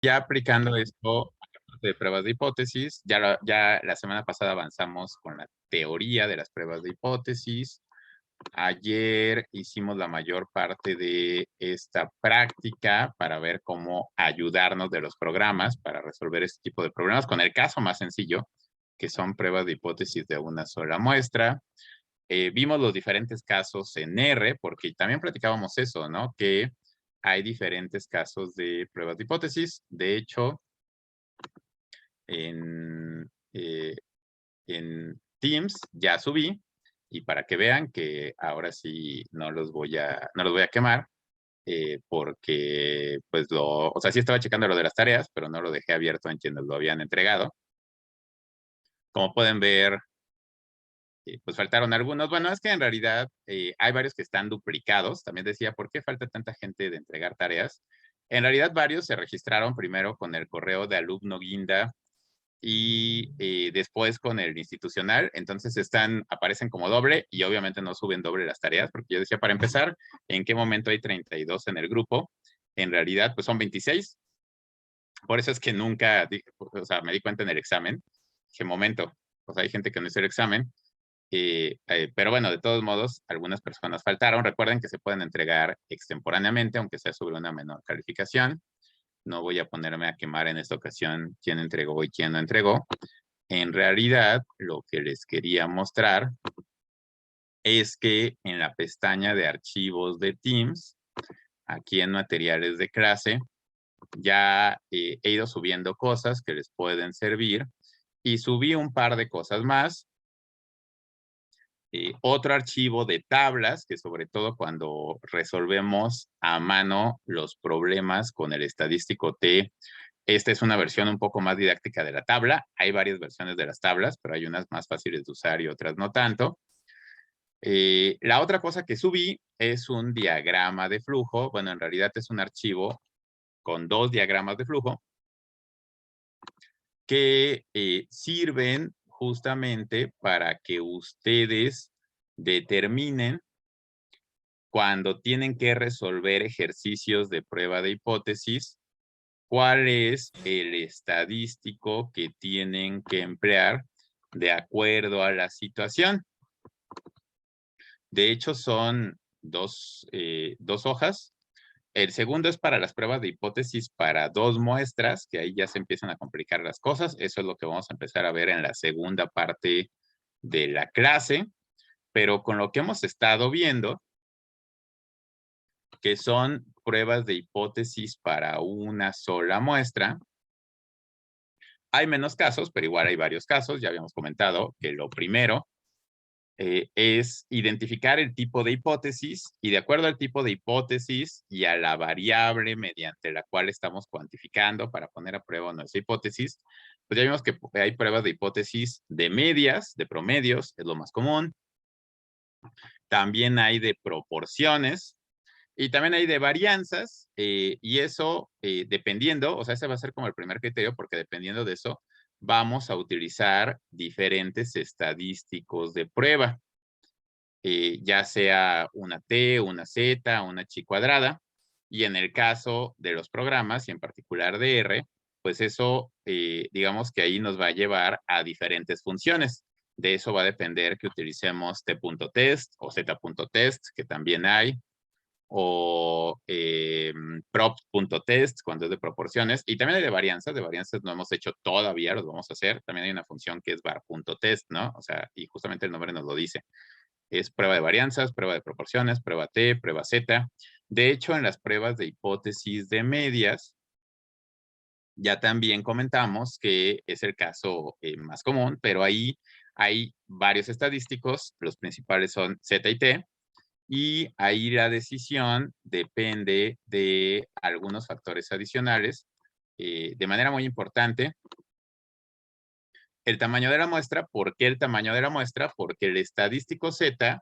Ya aplicando esto a la parte de pruebas de hipótesis, ya la semana pasada avanzamos con la teoría de las pruebas de hipótesis. Ayer hicimos la mayor parte de esta práctica para ver cómo ayudarnos de los programas para resolver este tipo de problemas con el caso más sencillo, que son pruebas de hipótesis de una sola muestra. Vimos los diferentes casos en R, porque también platicábamos eso, ¿no? Que hay diferentes casos de pruebas de hipótesis. De hecho, en, eh, en Teams ya subí, y para que vean que ahora sí no los voy a quemar, porque pues o sea, sí estaba checando lo de las tareas, pero no lo dejé abierto en quienes lo habían entregado. Como pueden ver, pues faltaron algunos. Bueno, es que en realidad hay varios que están duplicados. También decía, ¿por qué falta tanta gente de entregar tareas? En realidad varios se registraron primero con el correo de alumno guinda y después con el institucional. Entonces aparecen como doble y obviamente no suben doble las tareas, porque yo decía, para empezar, ¿en qué momento hay 32 en el grupo? En realidad, pues son 26. Por eso es que nunca, o sea, me di cuenta en el examen, qué momento, pues hay gente que no hizo el examen. Pero bueno, de todos modos, algunas personas faltaron. Recuerden que se pueden entregar extemporáneamente, aunque sea sobre una menor calificación. No voy a ponerme a quemar en esta ocasión quién entregó y quién no entregó. En realidad, lo que les quería mostrar es que en la pestaña de archivos de Teams, aquí en materiales de clase, ya he ido subiendo cosas que les pueden servir y subí un par de cosas más. Otro archivo de tablas, que sobre todo cuando resolvemos a mano los problemas con el estadístico T, esta es una versión un poco más didáctica de la tabla. Hay varias versiones de las tablas, pero hay unas más fáciles de usar y otras no tanto. La otra cosa que subí es un diagrama de flujo. Bueno, en realidad es un archivo con dos diagramas de flujo que sirven justamente para que ustedes determinen cuando tienen que resolver ejercicios de prueba de hipótesis, cuál es el estadístico que tienen que emplear de acuerdo a la situación. De hecho, son dos hojas. El segundo es para las pruebas de hipótesis para dos muestras, que ahí ya se empiezan a complicar las cosas. Eso es lo que vamos a empezar a ver en la segunda parte de la clase. Pero con lo que hemos estado viendo, que son pruebas de hipótesis para una sola muestra, hay menos casos, pero igual hay varios casos. Ya habíamos comentado que lo primero es identificar el tipo de hipótesis, y de acuerdo al tipo de hipótesis y a la variable mediante la cual estamos cuantificando para poner a prueba nuestra hipótesis, pues ya vimos que hay pruebas de hipótesis de medias, de promedios, es lo más común. También hay de proporciones, y también hay de varianzas, y eso dependiendo, o sea, ese va a ser como el primer criterio, porque dependiendo de eso, vamos a utilizar diferentes estadísticos de prueba, ya sea una T, una Z, una chi cuadrada, y en el caso de los programas, y en particular de R, pues eso, digamos que ahí nos va a llevar a diferentes funciones. De eso va a depender que utilicemos T.test o Z.test, que también hay, o prop.test cuando es de proporciones, y también hay de varianzas no hemos hecho todavía, los vamos a hacer. También hay una función que es var.test, ¿no? O sea, y justamente el nombre nos lo dice. Es prueba de varianzas, prueba de proporciones, prueba T, prueba Z. De hecho, en las pruebas de hipótesis de medias, ya también comentamos que es el caso más común, pero ahí hay varios estadísticos, los principales son Z y T, y ahí la decisión depende de algunos factores adicionales. De manera muy importante, el tamaño de la muestra. ¿Por qué el tamaño de la muestra? Porque el estadístico Z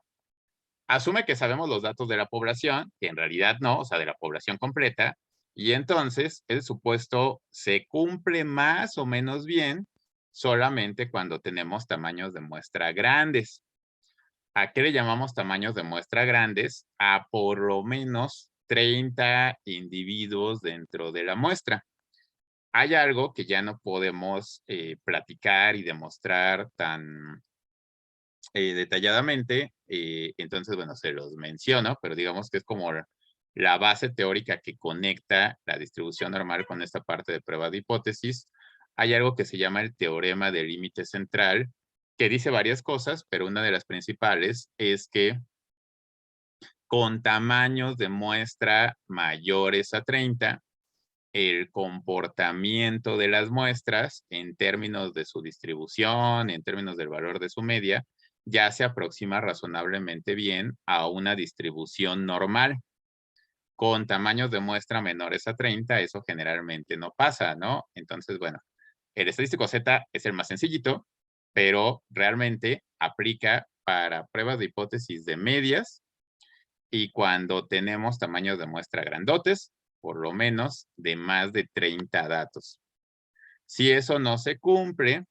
asume que sabemos los datos de la población, que en realidad no, o sea, de la población completa, y entonces el supuesto se cumple más o menos bien solamente cuando tenemos tamaños de muestra grandes. ¿A qué le llamamos tamaños de muestra grandes? A por lo menos 30 individuos dentro de la muestra. hay algo que ya no podemos platicar y demostrar tan detalladamente, entonces, bueno, se los menciono, pero digamos que es como la base teórica que conecta la distribución normal con esta parte de prueba de hipótesis. Hay algo que se llama el teorema del límite central, que dice varias cosas, pero una de las principales es que con tamaños de muestra mayores a 30, el comportamiento de las muestras en términos de su distribución, en términos del valor de su media, ya se aproxima razonablemente bien a una distribución normal. Con tamaños de muestra menores a 30, eso generalmente no pasa, ¿no? Entonces, bueno, el estadístico Z es el más sencillito, pero realmente aplica para pruebas de hipótesis de medias y cuando tenemos tamaños de muestra grandotes, por lo menos de más de 30 datos. Si eso no se cumple,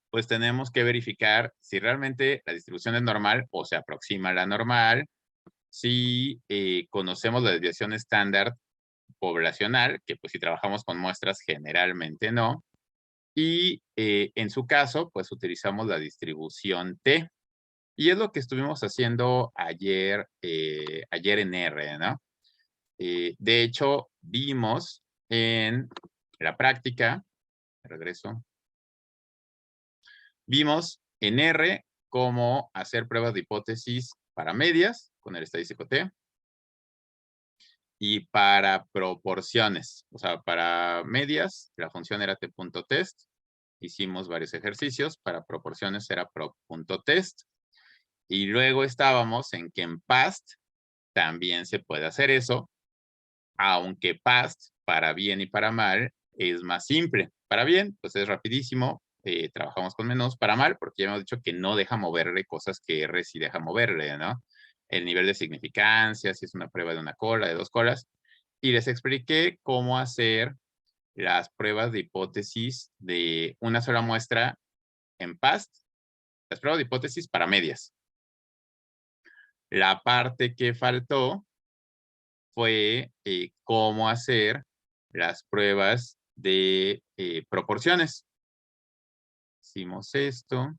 pues tenemos que verificar si realmente la distribución es normal o se aproxima a la normal, si conocemos la desviación estándar poblacional, que pues si trabajamos con muestras generalmente no, y en su caso, pues utilizamos la distribución T. Y es lo que estuvimos haciendo ayer en R, ¿no? De hecho, vimos en la práctica, regreso, vimos en R cómo hacer pruebas de hipótesis para medias con el estadístico T y para proporciones. O sea, para medias, la función era t.test. Hicimos varios ejercicios. Para proporciones era prop.test. Y luego estábamos en que en PAST también se puede hacer eso, aunque PAST, para bien y para mal, es más simple. Para bien, pues es rapidísimo, trabajamos con menús. Para mal, porque ya hemos dicho que no deja moverle cosas que R sí deja moverle, ¿no? El nivel de significancia, si es una prueba de una cola, de dos colas. Y les expliqué cómo hacer las pruebas de hipótesis de una sola muestra en PAST, las pruebas de hipótesis para medias. La parte que faltó fue cómo hacer las pruebas de proporciones. Hicimos esto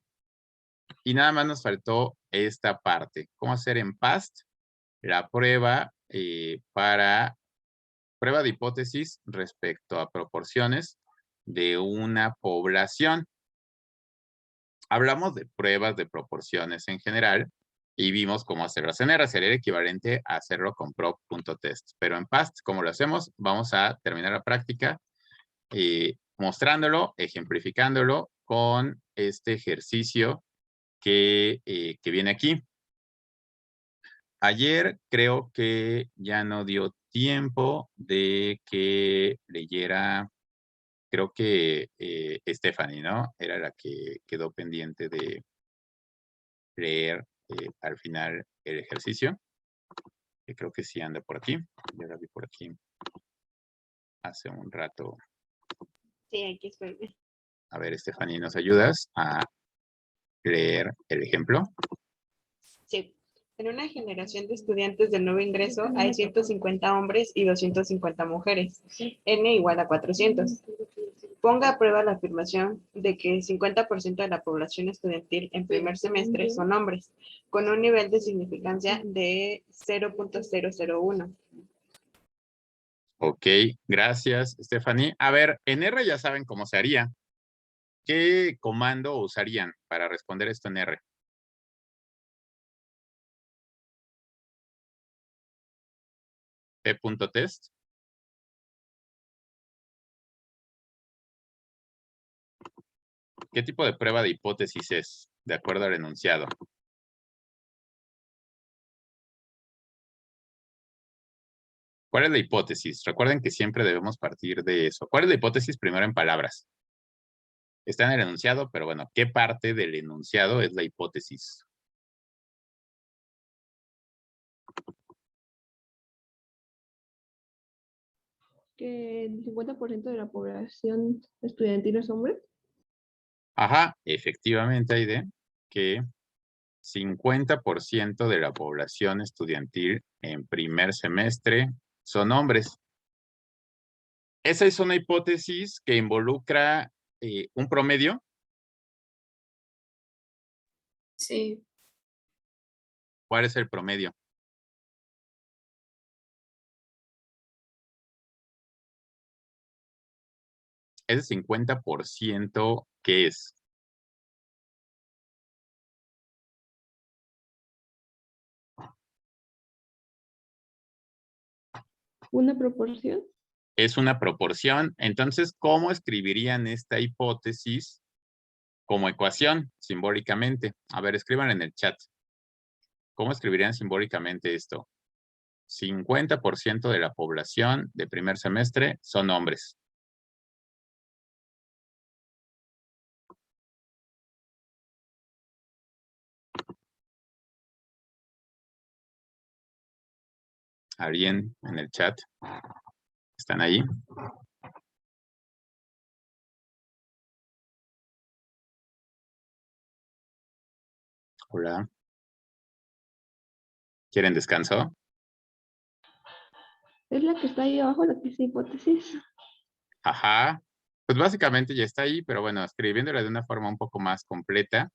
y nada más nos faltó esta parte. Cómo hacer en PAST la prueba para prueba de hipótesis respecto a proporciones de una población. Hablamos de pruebas de proporciones en general y vimos cómo hacerlas en R. Sería el equivalente a hacerlo con prop.test. Pero en PAST, ¿cómo lo hacemos? Vamos a terminar la práctica mostrándolo, ejemplificándolo con este ejercicio que viene aquí. Ayer creo que ya no dio tiempo de que leyera, creo que Stephanie, ¿no? Era la que quedó pendiente de leer al final el ejercicio, que creo que sí anda por aquí. Ya la vi por aquí hace un rato. Sí, aquí estoy. A ver, Stephanie, ¿nos ayudas a leer el ejemplo? Sí. En una generación de estudiantes de nuevo ingreso hay 150 hombres y 250 mujeres. N igual a 400. Ponga a prueba la afirmación de que el 50% de la población estudiantil en primer semestre son hombres, con un nivel de significancia de 0.001. Ok, gracias, Stephanie. A ver, en R ya saben cómo se haría. ¿Qué comando usarían para responder esto en R? P.test. ¿Qué tipo de prueba de hipótesis es, de acuerdo al enunciado? ¿Cuál es la hipótesis? Recuerden que siempre debemos partir de eso. ¿Cuál es la hipótesis primero en palabras? Está en el enunciado, pero bueno, ¿qué parte del enunciado es la hipótesis? Que el 50% de la población estudiantil es hombre. Ajá, efectivamente, Aide, que 50% de la población estudiantil en primer semestre son hombres. Esa es una hipótesis que involucra un promedio. Sí. ¿Cuál es el promedio? Ese 50%, ¿qué es? ¿Una proporción? Es una proporción. Entonces, ¿cómo escribirían esta hipótesis como ecuación simbólicamente? A ver, escriban en el chat. ¿Cómo escribirían simbólicamente esto? 50% de la población de primer semestre son hombres. ¿Alguien en el chat? ¿Están ahí? Hola. ¿Quieren descanso? Es la que está ahí abajo, la que es hipótesis. Ajá. Pues básicamente ya está ahí, pero bueno, escribiéndola de una forma un poco más completa,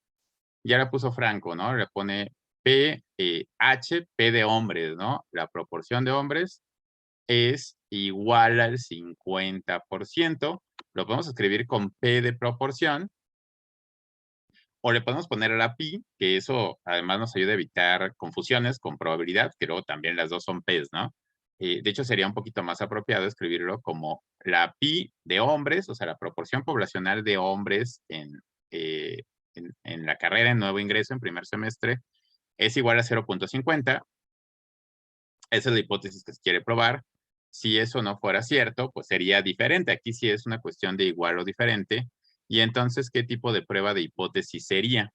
ya la puso Franco, ¿no? Le pone P, H, P de hombres, ¿no? La proporción de hombres es igual al 50%. Lo podemos escribir con P de proporción. O le podemos poner a la pi, que eso además nos ayuda a evitar confusiones con probabilidad, que luego también las dos son p's, ¿no? De hecho, sería un poquito más apropiado escribirlo como la pi de hombres, o sea, la proporción poblacional de hombres en la carrera en nuevo ingreso en primer semestre es igual a 0.50. Esa es la hipótesis que se quiere probar. Si eso no fuera cierto, pues sería diferente. Aquí sí es una cuestión de igual o diferente. Y entonces, ¿qué tipo de prueba de hipótesis sería?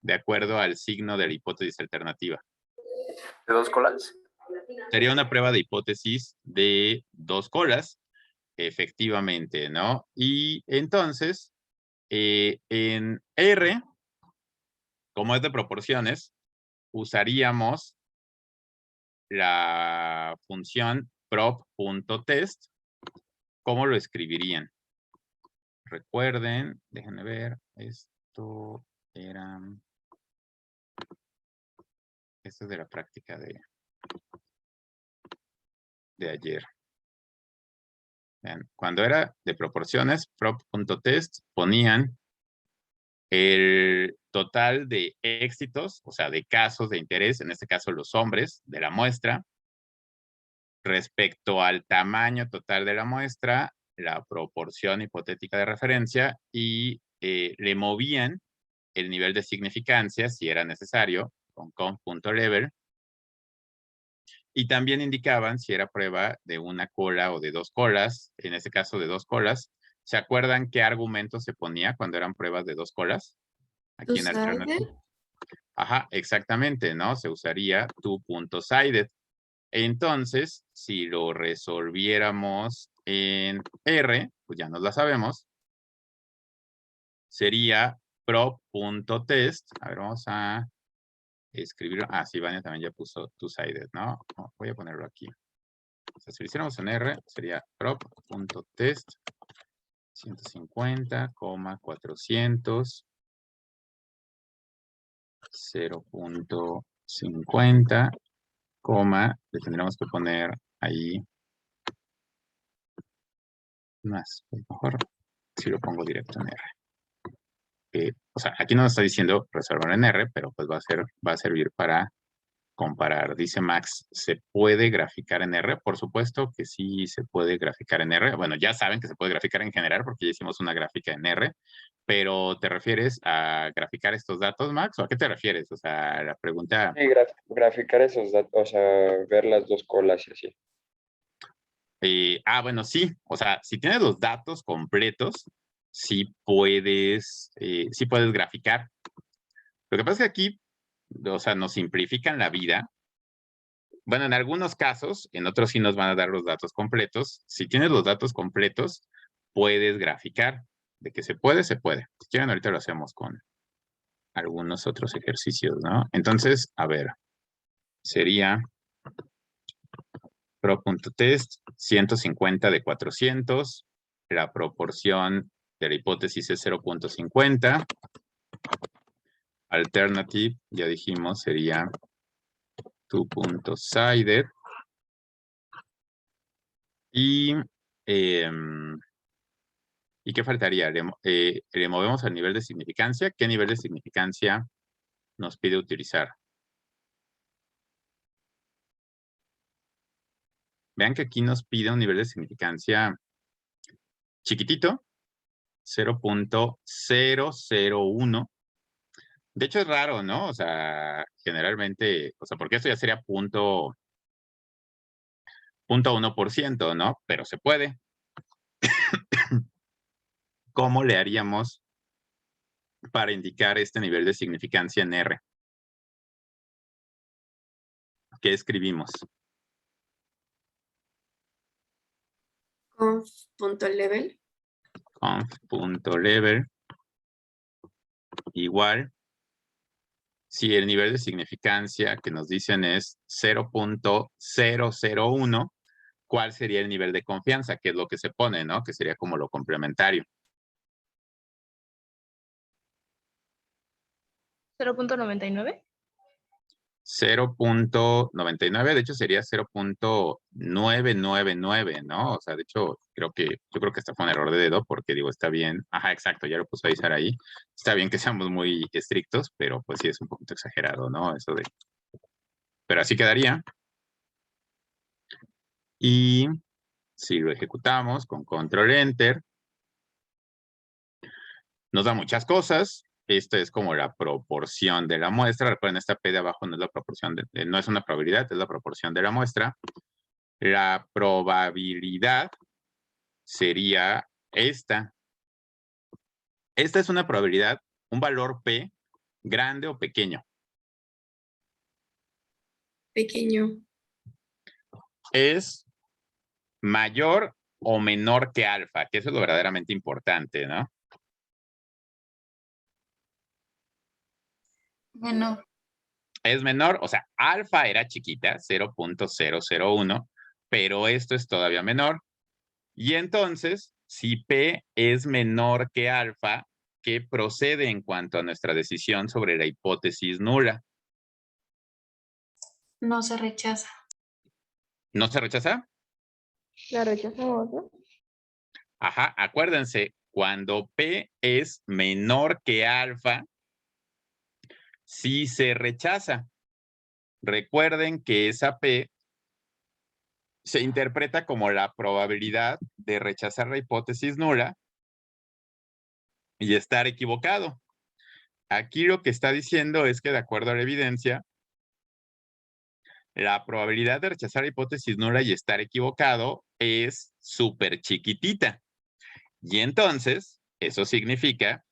De acuerdo al signo de la hipótesis alternativa. ¿De dos colas? Sería una prueba de hipótesis de dos colas, efectivamente, ¿no? Y entonces, en R, como es de proporciones, usaríamos la función prop.test. ¿Cómo lo escribirían? Recuerden, déjenme ver, esto era... Esto es de la práctica de ayer. Vean, cuando era de proporciones, prop.test, ponían el total de éxitos, o sea, de casos de interés, en este caso los hombres de la muestra, respecto al tamaño total de la muestra, la proporción hipotética de referencia y le movían el nivel de significancia, si era necesario, con conf.level, y también indicaban si era prueba de una cola o de dos colas, en este caso de dos colas. ¿Se acuerdan qué argumento se ponía cuando eran pruebas de dos colas? Aquí en alternativa. Ajá, exactamente, ¿no? Se usaría two.sided. Entonces, si lo resolviéramos en R, pues ya nos la sabemos, sería prop.test. A ver, vamos a escribirlo. Ah, sí, Vania también ya puso two-sided, ¿no? Voy a ponerlo aquí. O sea, si lo hiciéramos en R, sería prop.test 150,400 0.50, le tendríamos que poner ahí más, mejor si lo pongo directo en R. O sea, aquí no nos está diciendo resolver en R, pero pues va a servir para comparar. Dice Max, ¿se puede graficar en R? Por supuesto que sí se puede graficar en R. Bueno, ya saben que se puede graficar en general porque ya hicimos una gráfica en R, pero ¿te refieres a graficar estos datos, Max? ¿O a qué te refieres? O sea, la pregunta... Sí, graficar esos datos, o sea, ver las dos colas y así. Bueno, sí. O sea, si tienes los datos completos, sí puedes graficar. Lo que pasa es que aquí, o sea, nos simplifican la vida. Bueno, en algunos casos, en otros sí nos van a dar los datos completos. Si tienes los datos completos, puedes graficar. De que se puede, se puede. Si quieren, ahorita lo hacemos con algunos otros ejercicios, ¿no? Entonces, a ver, sería Pro.test, 150 de 400. La proporción de la hipótesis es 0.50. Alternative, ya dijimos, sería 2.sided. ¿Y qué faltaría? Le movemos al nivel de significancia. ¿Qué nivel de significancia nos pide utilizar? Vean que aquí nos pide un nivel de significancia chiquitito, 0.001. De hecho es raro, ¿no? O sea, generalmente, o sea, porque esto ya sería .1%, ¿no? Pero se puede. ¿Cómo le haríamos para indicar este nivel de significancia en R? ¿Qué escribimos? Conf.level. Conf.level igual. Si el nivel de significancia que nos dicen es 0.001, ¿cuál sería el nivel de confianza? Que es lo que se pone, ¿no? Que sería como lo complementario. 0.99. 0.99, de hecho sería 0.999, ¿no? O sea, de hecho, yo creo que este fue un error de dedo porque digo, está bien. Ajá, exacto, ya lo puso Aizar ahí. Está bien que seamos muy estrictos, pero pues sí es un poquito exagerado, ¿no? Eso de... Pero así quedaría. Y si lo ejecutamos con Control Enter, nos da muchas cosas. Esto es como la proporción de la muestra. Recuerden, esta P de abajo no es la proporción, no es una probabilidad, es la proporción de la muestra. La probabilidad sería esta. Esta es una probabilidad, un valor P, grande o pequeño. Pequeño. Es mayor o menor que alfa, que eso es lo verdaderamente importante, ¿no? Menor. Es menor, o sea, alfa era chiquita, 0.001, pero esto es todavía menor. Y entonces, si P es menor que alfa, ¿qué procede en cuanto a nuestra decisión sobre la hipótesis nula? No se rechaza. ¿No se rechaza? La rechazamos, ¿no? Ajá, acuérdense, cuando P es menor que alfa, sí se rechaza. Recuerden que esa P se interpreta como la probabilidad de rechazar la hipótesis nula y estar equivocado. Aquí lo que está diciendo es que de acuerdo a la evidencia, la probabilidad de rechazar la hipótesis nula y estar equivocado es súper chiquitita. Y entonces, eso significa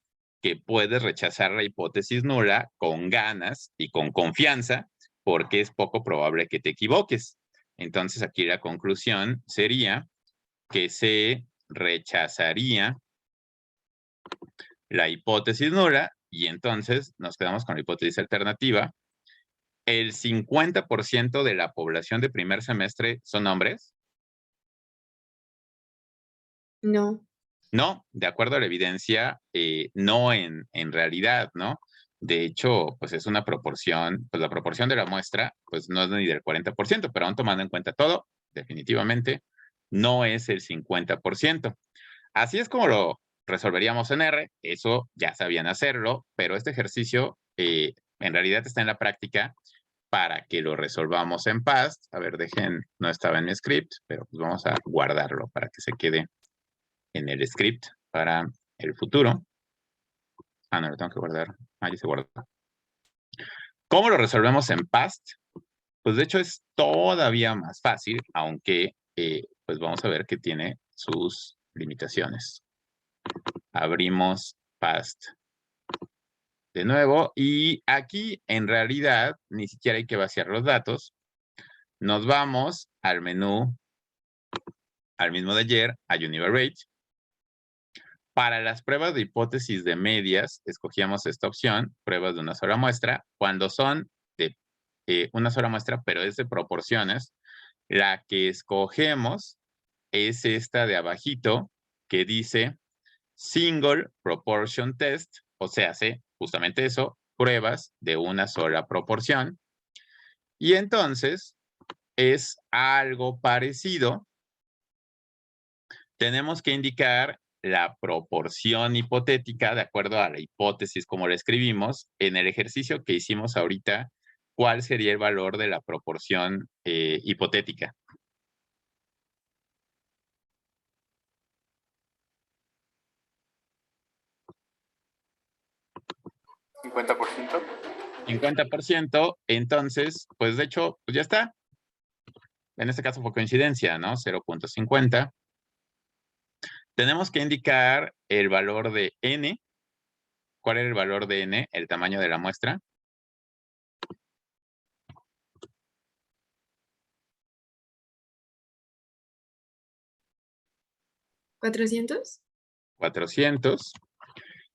que puedes rechazar la hipótesis nula con ganas y con confianza, porque es poco probable que te equivoques. Entonces, aquí la conclusión sería que se rechazaría la hipótesis nula y entonces nos quedamos con la hipótesis alternativa. ¿El 50% de la población de primer semestre son hombres? No. No, de acuerdo a la evidencia, no en realidad, ¿no? De hecho, pues es una proporción, pues la proporción de la muestra, pues no es ni del 40%, pero aún tomando en cuenta todo, definitivamente, no es el 50%. Así es como lo resolveríamos en R, eso ya sabían hacerlo, pero este ejercicio en realidad está en la práctica para que lo resolvamos en paz. A ver, no estaba en mi script, pero pues vamos a guardarlo para que se quede en el script para el futuro. Ah, no, lo tengo que guardar. Ah, ya se guardó. ¿Cómo lo resolvemos en past? Pues de hecho es todavía más fácil, aunque pues vamos a ver que tiene sus limitaciones. Abrimos past de nuevo y aquí en realidad ni siquiera hay que vaciar los datos. Nos vamos al menú, al mismo de ayer, a Univerate. Para las pruebas de hipótesis de medias, escogíamos esta opción, pruebas de una sola muestra. Cuando son de una sola muestra, pero es de proporciones, La que escogemos es esta de abajito que dice Single Proportion Test, o sea, hace justamente eso, pruebas de una sola proporción. Y entonces es algo parecido. Tenemos que indicar la proporción hipotética de acuerdo a la hipótesis como la escribimos. En el ejercicio que hicimos ahorita, ¿cuál sería el valor de la proporción hipotética? ¿50%? 50%, entonces, pues de hecho, pues ya está. En este caso fue coincidencia, ¿no? 0.50. Tenemos que indicar el valor de n. ¿Cuál era el valor de n? El tamaño de la muestra. ¿400? 400.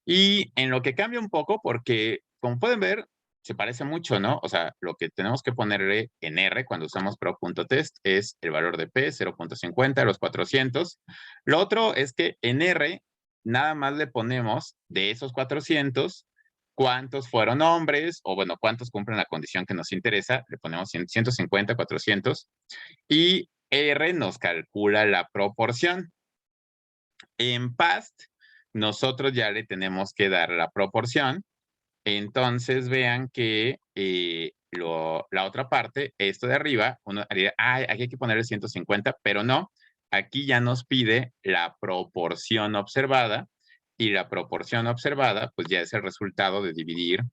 Y en lo que cambia un poco, porque como pueden ver, se parece mucho, ¿no? O sea, lo que tenemos que ponerle en R cuando usamos pro.test es el valor de P, 0.50, los 400. Lo otro es que en R nada más le ponemos de esos 400, cuántos fueron hombres, o bueno, cuántos cumplen la condición que nos interesa. Le ponemos 150, 400. Y R nos calcula la proporción. En PAST, nosotros ya le tenemos que dar la proporción. Entonces vean que la otra parte, esto de arriba, uno diría, aquí hay que ponerle 150, pero no. Aquí ya nos pide la proporción observada y la proporción observada, pues ya es el resultado de dividir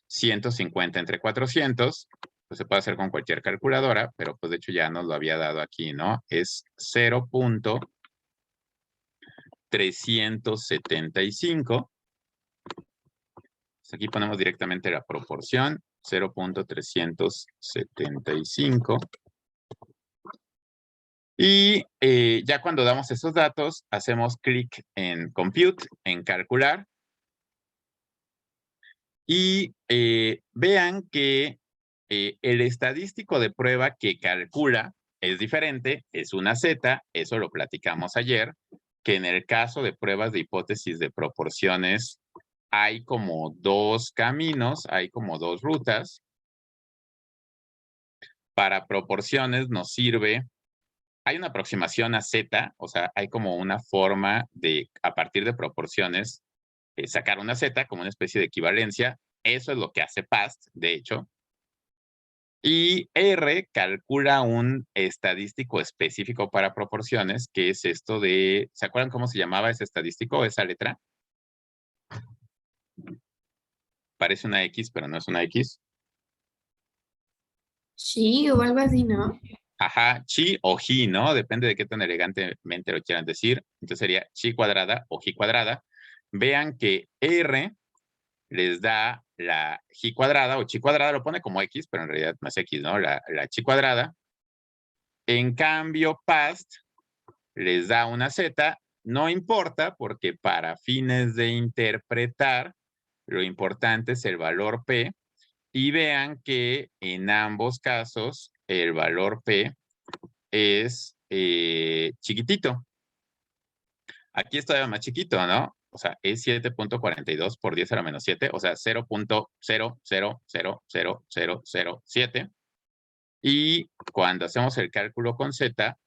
150 entre 400. Pues se puede hacer con cualquier calculadora, pero pues de hecho ya nos lo había dado aquí, ¿no? Es 0.375. Aquí ponemos directamente la proporción, 0.375. Y ya cuando damos esos datos, hacemos clic en Compute, en Calcular. Y vean que el estadístico de prueba que calcula es diferente, es una Z, eso lo platicamos ayer, que en el caso de pruebas de hipótesis de proporciones hay como dos caminos, hay como dos rutas. Para proporciones nos sirve, hay una aproximación a Z, o sea, hay como una forma de, a partir de proporciones, sacar una Z como una especie de equivalencia. Eso es lo que hace PAST, de hecho. Y R calcula un estadístico específico para proporciones, que es esto de, ¿se acuerdan cómo se llamaba ese estadístico, esa letra? Parece una X, pero no es una X. Sí, o algo así, ¿no? Ajá, chi o ji, ¿no? Depende de qué tan elegantemente lo quieran decir. Entonces sería chi cuadrada o ji cuadrada. Vean que R les da la ji cuadrada o chi cuadrada, lo pone como X, pero en realidad no es X, ¿no? La chi cuadrada. En cambio, PAST les da una Z. No importa porque para fines de interpretar, lo importante es el valor P. Y vean que en ambos casos el valor P es chiquitito. Aquí es todavía más chiquito, ¿no? O sea, es 7.42 por 10 a la menos 7, o sea, 0.000007. Y cuando hacemos el cálculo con Z,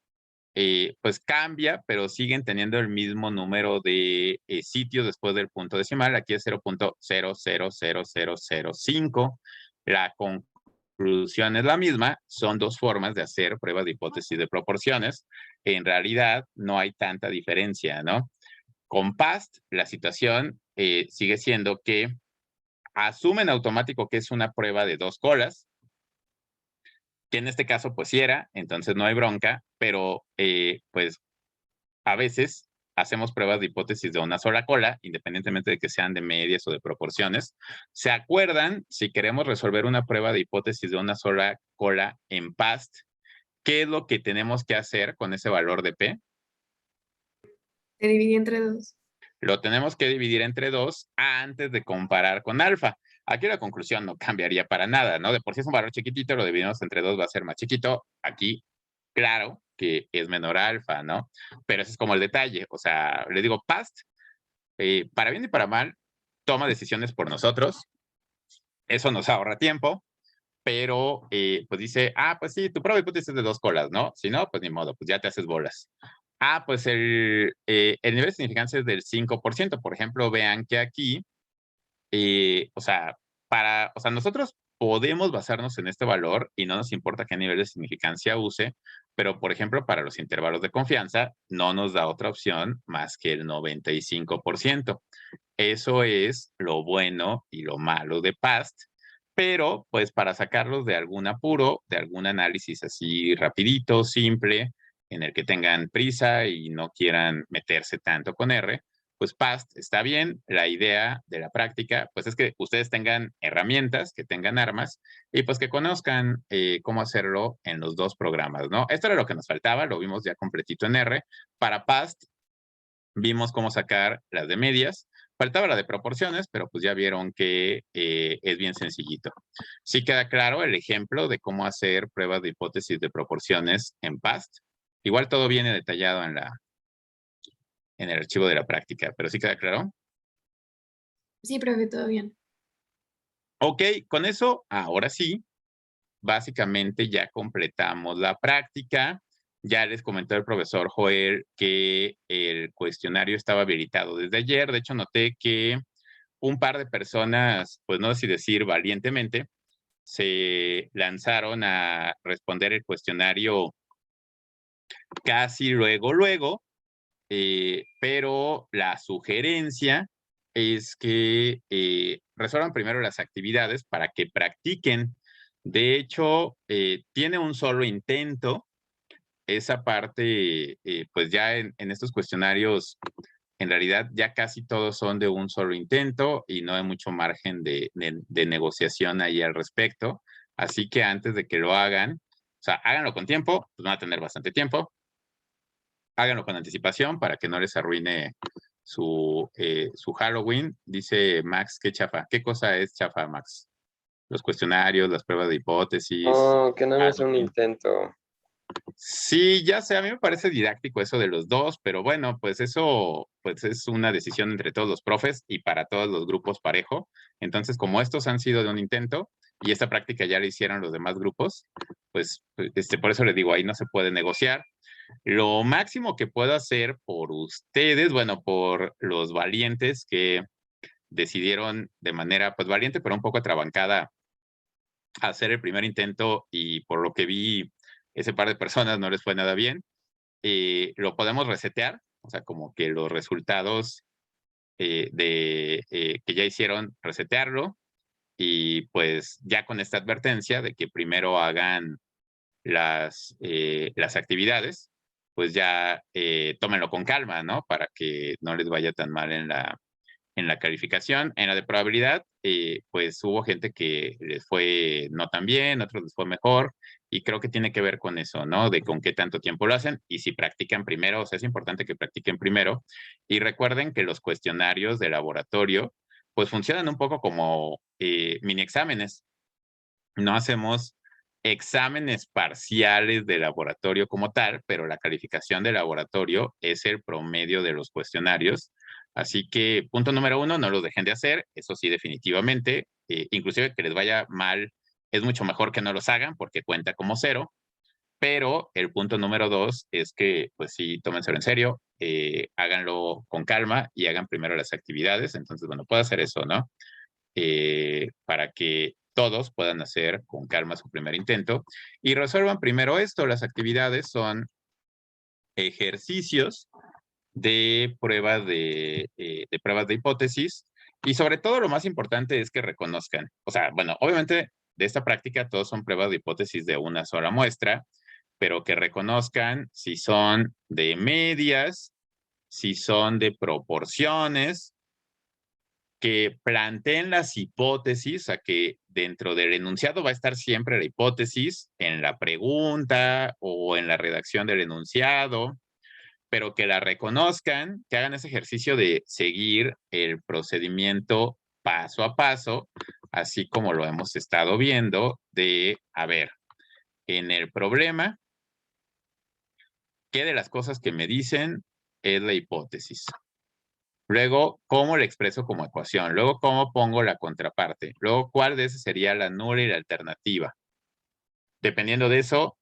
pues cambia, pero siguen teniendo el mismo número de sitios después del punto decimal. Aquí es 0.000005. La conclusión es la misma. Son dos formas de hacer pruebas de hipótesis de proporciones. En realidad no hay tanta diferencia, ¿no? Con PAST, la situación sigue siendo que asumen automático que es una prueba de dos colas, que en este caso pues sí era, entonces no hay bronca, pero pues a veces hacemos pruebas de hipótesis de una sola cola, independientemente de que sean de medias o de proporciones. ¿Se acuerdan? Si queremos resolver una prueba de hipótesis de una sola cola en PAST, ¿qué es lo que tenemos que hacer con ese valor de P? Se dividí entre dos. Lo tenemos que dividir entre dos antes de comparar con alfa. Aquí la conclusión no cambiaría para nada, ¿no? De por sí es un valor chiquitito, lo dividimos entre dos, va a ser más chiquito. Aquí claro que es menor a alfa, ¿no? Pero ese es como el detalle. O sea, le digo, past, para bien y para mal, toma decisiones por nosotros. Eso nos ahorra tiempo, pero pues dice, pues sí, tu prueba de hipótesis es de 2 colas, ¿no? Si no, pues ni modo, pues ya te haces bolas. Pues el nivel de significancia es del 5%. Por ejemplo, vean que aquí, o sea, nosotros podemos basarnos en este valor y no nos importa qué nivel de significancia use, pero por ejemplo, para los intervalos de confianza, no nos da otra opción más que el 95%. Eso es lo bueno y lo malo de PAST, pero pues para sacarlos de algún apuro, de algún análisis así rapidito, simple, en el que tengan prisa y no quieran meterse tanto con R, pues PAST está bien. La idea de la práctica, pues es que ustedes tengan herramientas, que tengan armas y pues que conozcan cómo hacerlo en los 2 programas, ¿no? Esto era lo que nos faltaba, lo vimos ya completito en R. Para PAST vimos cómo sacar las de medias. Faltaba la de proporciones, pero pues ya vieron que es bien sencillito. Sí queda claro el ejemplo de cómo hacer pruebas de hipótesis de proporciones en PAST. Igual todo viene detallado en el archivo de la práctica, pero sí queda claro. Sí, profe, todo bien. Ok, con eso, ahora sí, básicamente ya completamos la práctica. Ya les comentó el profesor Joel que el cuestionario estaba habilitado desde ayer. De hecho, noté que un par de personas, pues no sé si decir valientemente, se lanzaron a responder el cuestionario casi luego, pero la sugerencia es que resuelvan primero las actividades para que practiquen. De hecho, tiene un solo intento. Esa parte, pues ya en estos cuestionarios, en realidad ya casi todos son de un solo intento y no hay mucho margen de negociación ahí al respecto. Así que antes de que lo hagan, o sea, háganlo con tiempo, pues van a tener bastante tiempo. Háganlo con anticipación para que no les arruine su Halloween. Dice Max, qué chafa. ¿Qué cosa es chafa, Max? Los cuestionarios, las pruebas de hipótesis. No, que nada más un intento. Sí, ya sé, a mí me parece didáctico eso de los 2, pero bueno, pues eso pues es una decisión entre todos los profes y para todos los grupos parejo. Entonces, como estos han sido de un intento y esta práctica ya la hicieron los demás grupos, pues por eso les digo, ahí no se puede negociar. Lo máximo que puedo hacer por ustedes, bueno, por los valientes que decidieron de manera pues valiente, pero un poco atrabancada hacer el primer intento y por lo que vi, ese par de personas no les fue nada bien. Lo podemos resetear, o sea, como que los resultados que ya hicieron, resetearlo y pues ya con esta advertencia de que primero hagan las actividades, pues ya tómenlo con calma, ¿no? Para que no les vaya tan mal en la calificación. En la de probabilidad, pues hubo gente que les fue no tan bien, otros les fue mejor, y creo que tiene que ver con eso, ¿no? De con qué tanto tiempo lo hacen y si practican primero, o sea, es importante que practiquen primero. Y recuerden que los cuestionarios de laboratorio, pues funcionan un poco como mini exámenes. No hacemos exámenes parciales de laboratorio como tal, pero la calificación de laboratorio es el promedio de los cuestionarios. Así que punto número 1, no los dejen de hacer, eso sí definitivamente, inclusive que les vaya mal, es mucho mejor que no los hagan porque cuenta como 0, pero el punto número 2 es que pues sí, tómenselo en serio, háganlo con calma y hagan primero las actividades, entonces bueno, puedo hacer eso, ¿no? Para que todos puedan hacer con calma su primer intento y resuelvan primero esto. Las actividades son ejercicios de pruebas de pruebas de hipótesis y sobre todo lo más importante es que reconozcan, o sea, bueno, obviamente de esta práctica todos son pruebas de hipótesis de una sola muestra, pero que reconozcan si son de medias, si son de proporciones, que planteen las hipótesis, a que dentro del enunciado va a estar siempre la hipótesis en la pregunta o en la redacción del enunciado, pero que la reconozcan, que hagan ese ejercicio de seguir el procedimiento paso a paso, así como lo hemos estado viendo, de, a ver, en el problema ¿qué de las cosas que me dicen es la hipótesis? Luego, ¿cómo la expreso como ecuación? Luego, ¿cómo pongo la contraparte? Luego, ¿cuál de esas sería la nula y la alternativa? Dependiendo de eso,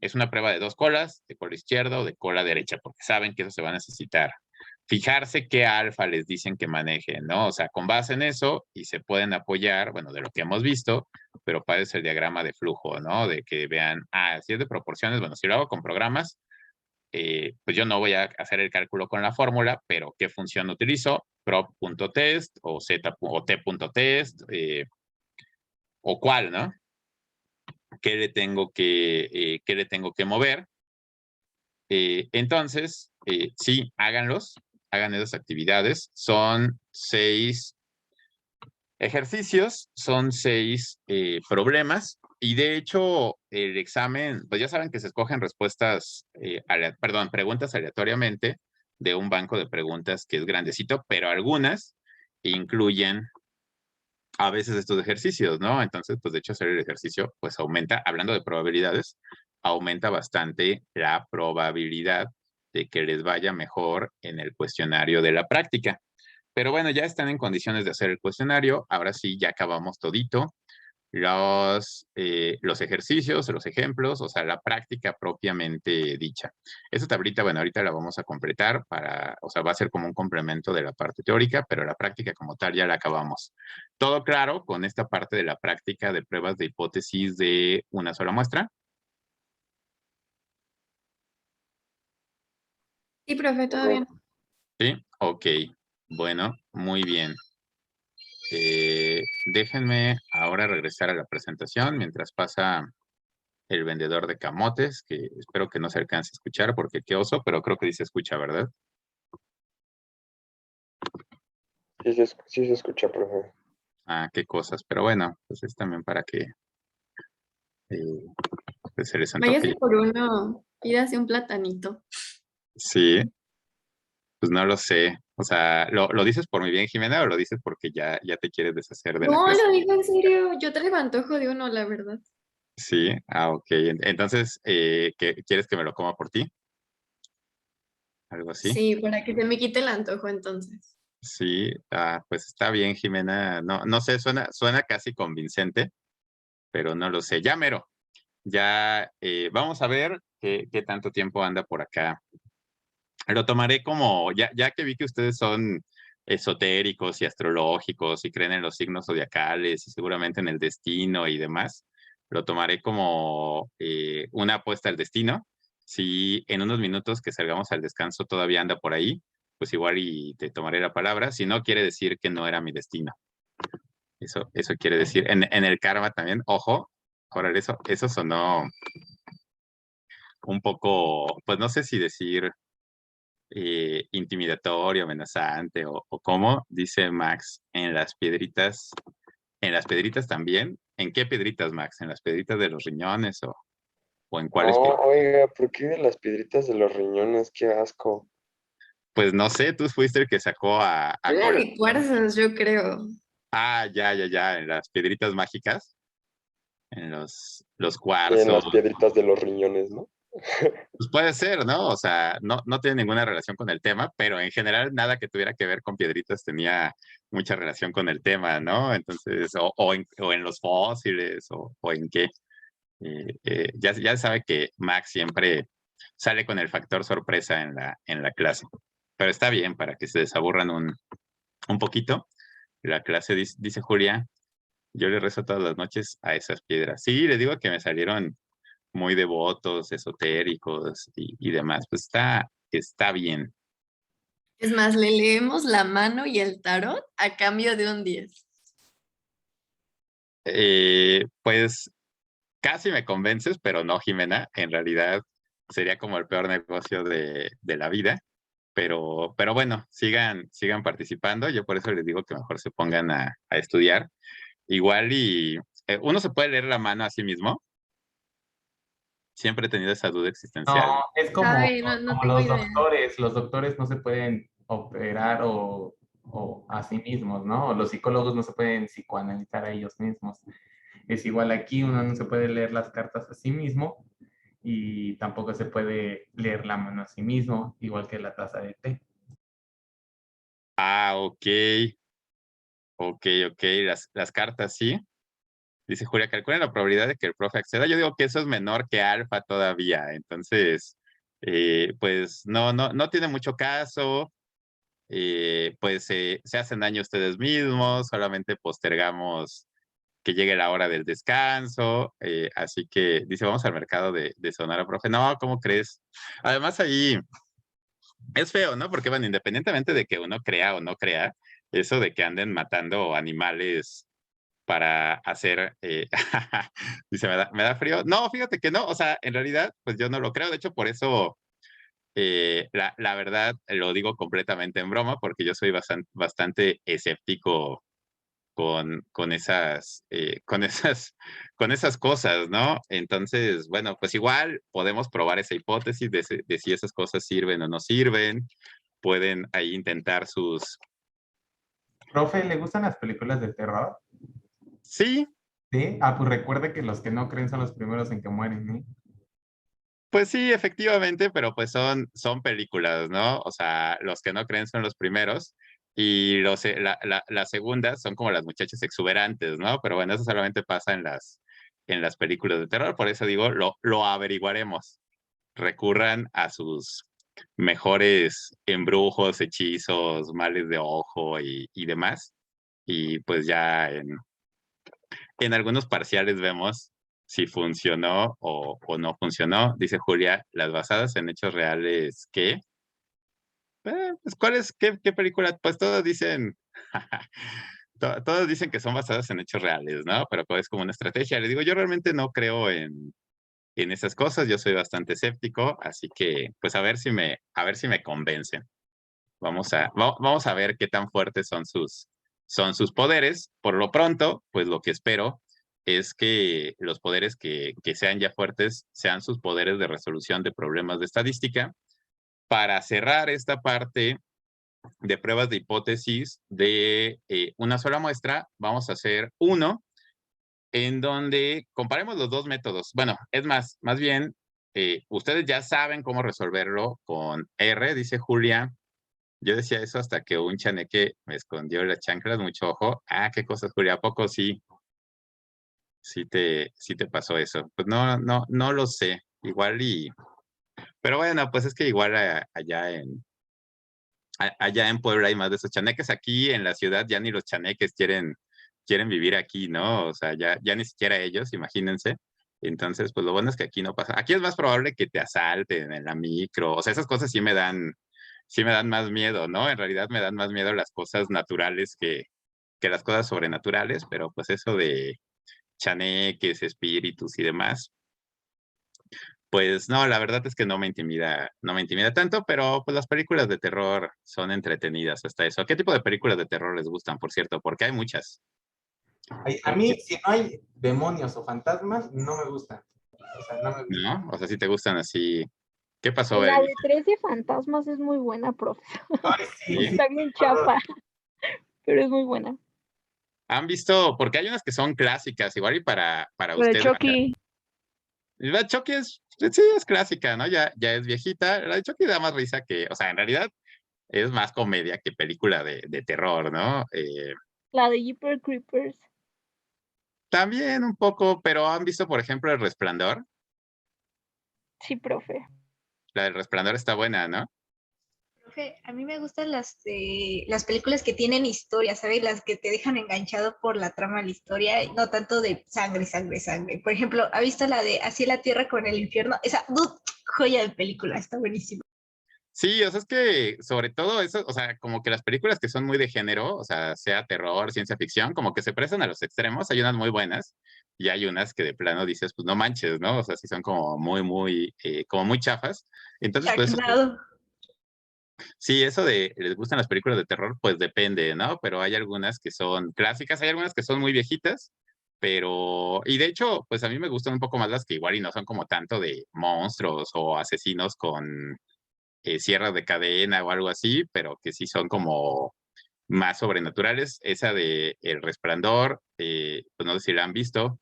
es una prueba de 2 colas, de cola izquierda o de cola derecha, porque saben que eso se va a necesitar. Fijarse qué alfa les dicen que manejen, ¿no? O sea, con base en eso, y se pueden apoyar, bueno, de lo que hemos visto, pero para eso el diagrama de flujo, ¿no? De que vean, si es de proporciones, bueno, si lo hago con programas, pues yo no voy a hacer el cálculo con la fórmula, pero ¿qué función utilizo? Prop.test o z o t.test, o cuál, ¿no? ¿Qué le tengo que mover? Entonces, sí, háganlos, hagan esas actividades. Son 6 ejercicios, son 6 problemas. Y de hecho, el examen, pues ya saben que se escogen respuestas, preguntas aleatoriamente de un banco de preguntas que es grandecito, pero algunas incluyen a veces estos ejercicios, ¿no? Entonces, pues de hecho hacer el ejercicio, pues aumenta, hablando de probabilidades, aumenta bastante la probabilidad de que les vaya mejor en el cuestionario de la práctica. Pero bueno, ya están en condiciones de hacer el cuestionario. Ahora sí, ya acabamos todito. Los ejercicios, los ejemplos, o sea, la práctica propiamente dicha. Esta tablita, bueno, ahorita la vamos a completar o sea, va a ser como un complemento de la parte teórica, pero la práctica como tal ya la acabamos. ¿Todo claro con esta parte de la práctica de pruebas de hipótesis de una sola muestra? Sí, profe, todo bien. Sí, ok. Bueno, muy bien. Déjenme ahora regresar a la presentación mientras pasa el vendedor de camotes, que espero que no se alcance a escuchar porque qué oso, pero creo que sí se escucha, ¿verdad? Sí se escucha, profe. Qué cosas, pero bueno, pues es también para que pues se les Váyase antoje. por uno, pídase un platanito. Sí, pues no lo sé. O sea, ¿lo dices por mi bien, Jimena, o lo dices porque ya te quieres deshacer de la No, clase? lo digo en serio, yo traigo antojo de uno, la verdad. Sí, ok. Entonces, ¿quieres que me lo coma por ti? Algo así. Sí, para que se me quite el antojo entonces. Sí, pues está bien, Jimena. No, no sé, suena casi convincente, pero no lo sé. Ya mero. Ya vamos a ver qué tanto tiempo anda por acá. Lo tomaré como, ya que vi que ustedes son esotéricos y astrológicos y creen en los signos zodiacales y seguramente en el destino y demás, lo tomaré como una apuesta al destino. Si en unos minutos que salgamos al descanso todavía anda por ahí, pues igual y te tomaré la palabra. Si no, quiere decir que no era mi destino. Eso quiere decir. En el karma también, ojo, ahora eso sonó un poco, pues no sé si decir intimidatorio, amenazante o cómo, dice Max, en las piedritas también. ¿En qué piedritas, Max? ¿En las piedritas de los riñones o en cuáles No, piedritas? oiga, ¿por qué de las piedritas de los riñones? Qué asco. Pues no sé, tú fuiste el que sacó a Una colación. de cuarzos, yo creo. Ya, en las piedritas mágicas, en los Y en cuarzos. las piedritas de los riñones, ¿no? Pues puede ser, ¿no? O sea, no tiene ninguna relación con el tema, pero en general nada que tuviera que ver con piedritas tenía mucha relación con el tema, ¿no? Entonces, o en los fósiles, o en qué. Ya sabe que Max siempre sale con el factor sorpresa en la clase, pero está bien para que se desaburran un poquito. La clase, dice Julia, yo le rezo todas las noches a esas piedras. Sí, le digo que me salieron muy devotos, esotéricos y demás. Pues está bien. Es más, le leemos la mano y el tarot a cambio de un 10. Pues casi me convences, pero no, Jimena. En realidad sería como el peor negocio de la vida. Pero bueno, sigan participando. Yo por eso les digo que mejor se pongan a estudiar. Igual y uno se puede leer la mano a sí mismo. Siempre he tenido esa duda existencial. No, es ¿Sabe? No como tengo idea. los doctores no se pueden operar o a sí mismos, ¿no? O los psicólogos no se pueden psicoanalizar a ellos mismos. Es igual aquí, uno no se puede leer las cartas a sí mismo y tampoco se puede leer la mano a sí mismo, igual que la taza de té. Ah, ok. Ok, ok. Las cartas, sí. Dice Julia, calcula la probabilidad de que el profe acceda. Yo digo que eso es menor que alfa todavía. Entonces, pues no tiene mucho caso. Pues se hacen daño ustedes mismos. Solamente postergamos que llegue la hora del descanso. Así que dice, vamos al mercado de Sonora, profe. No, ¿cómo crees? Además, ahí es feo, ¿no? Porque, bueno, independientemente de que uno crea o no crea, eso de que anden matando animales para hacer, dice, ¿me da frío? No, fíjate que no, o sea, en realidad, pues yo no lo creo, de hecho, por eso, la verdad, lo digo completamente en broma, porque yo soy bastante escéptico con esas cosas, ¿no? Entonces, bueno, pues igual podemos probar esa hipótesis de si esas cosas sirven o no sirven, pueden ahí intentar sus... Profe, ¿le gustan las películas de terror? Sí, Sí. Ah, pues recuerde que los que no creen son los primeros en que mueren, ¿eh? pues sí, efectivamente, pero pues son películas, ¿no? O sea, los que no creen son los primeros y las segundas son como las muchachas exuberantes, ¿no? Pero bueno, eso solamente pasa en las películas de terror, por eso digo, lo averiguaremos. Recurran a sus mejores embrujos, hechizos, males de ojo y demás. Y pues ya en algunos parciales vemos si funcionó o no funcionó. Dice Julia, las basadas en hechos reales, ¿qué? Pues, ¿cuál es? ¿Qué película? Pues todos dicen, todos dicen que son basadas en hechos reales, ¿no? Pero es como una estrategia. Le digo, yo realmente no creo en esas cosas, yo soy bastante escéptico, así que pues a ver si me convencen. Vamos a ver qué tan fuertes son sus poderes. Por lo pronto, pues lo que espero es que los poderes que sean ya fuertes sean sus poderes de resolución de problemas de estadística. Para cerrar esta parte de pruebas de hipótesis de una sola muestra, vamos a hacer uno en donde comparemos los dos métodos. Bueno, es más bien, ustedes ya saben cómo resolverlo con R, dice Julia. Yo decía eso hasta que un chaneque me escondió las chanclas, mucho ojo. Ah, qué cosas, Julia, ¿a poco sí te pasó eso? Pues no lo sé. Igual pero bueno, pues es que igual allá en Puebla hay más de esos chaneques. Aquí en la ciudad ya ni los chaneques quieren vivir aquí, ¿no? O sea, ya ni siquiera ellos, imagínense. Entonces, pues lo bueno es que aquí no pasa. Aquí es más probable que te asalten en la micro. O sea, esas cosas sí me dan más miedo, ¿no? En realidad me dan más miedo las cosas naturales que las cosas sobrenaturales, pero pues eso de chaneques, espíritus y demás, pues no, la verdad es que no me intimida tanto, pero pues las películas de terror son entretenidas hasta eso. ¿Qué tipo de películas de terror les gustan, por cierto? Porque hay muchas. A mí, si no hay demonios o fantasmas, no me gustan. O sea, no me gustan. ¿No? O sea, si te gustan así. ¿Qué pasó, La Evelyn? de 13 fantasmas es muy buena, profe. Ay, sí, ¿Sí? sí. Está bien chafa, pero es muy buena. ¿Han visto? Porque hay unas que son clásicas, igual y para La de usted. Chucky. La de Chucky sí, es clásica, ¿no? Ya es viejita. La de Chucky da más risa que, o sea, en realidad es más comedia que película de terror, ¿no? La de Jeepers Creepers. También un poco, pero han visto, por ejemplo, El Resplandor. Sí, profe. La del Resplandor está buena, ¿no? Profe, a mí me gustan las películas que tienen historia, ¿sabes? Las que te dejan enganchado por la trama de la historia, y no tanto de sangre, sangre, sangre. Por ejemplo, ¿ha visto la de Así la Tierra con el Infierno? Esa joya de película, está buenísima. Sí, o sea, es que sobre todo eso, o sea, como que las películas que son muy de género, o sea, sea terror, ciencia ficción, como que se prestan a los extremos, hay unas muy buenas y hay unas que de plano dices, pues no manches, ¿no? O sea, sí son como como muy chafas. Entonces, pues Sharknado. sí, eso de les gustan las películas de terror, pues depende, ¿no? Pero hay algunas que son clásicas, hay algunas que son muy viejitas, pero, y de hecho, pues a mí me gustan un poco más las que igual y no son como tanto de monstruos o asesinos con sierras de cadena o algo así, pero que sí son como más sobrenaturales. Esa de El Resplandor, pues no sé si la han visto,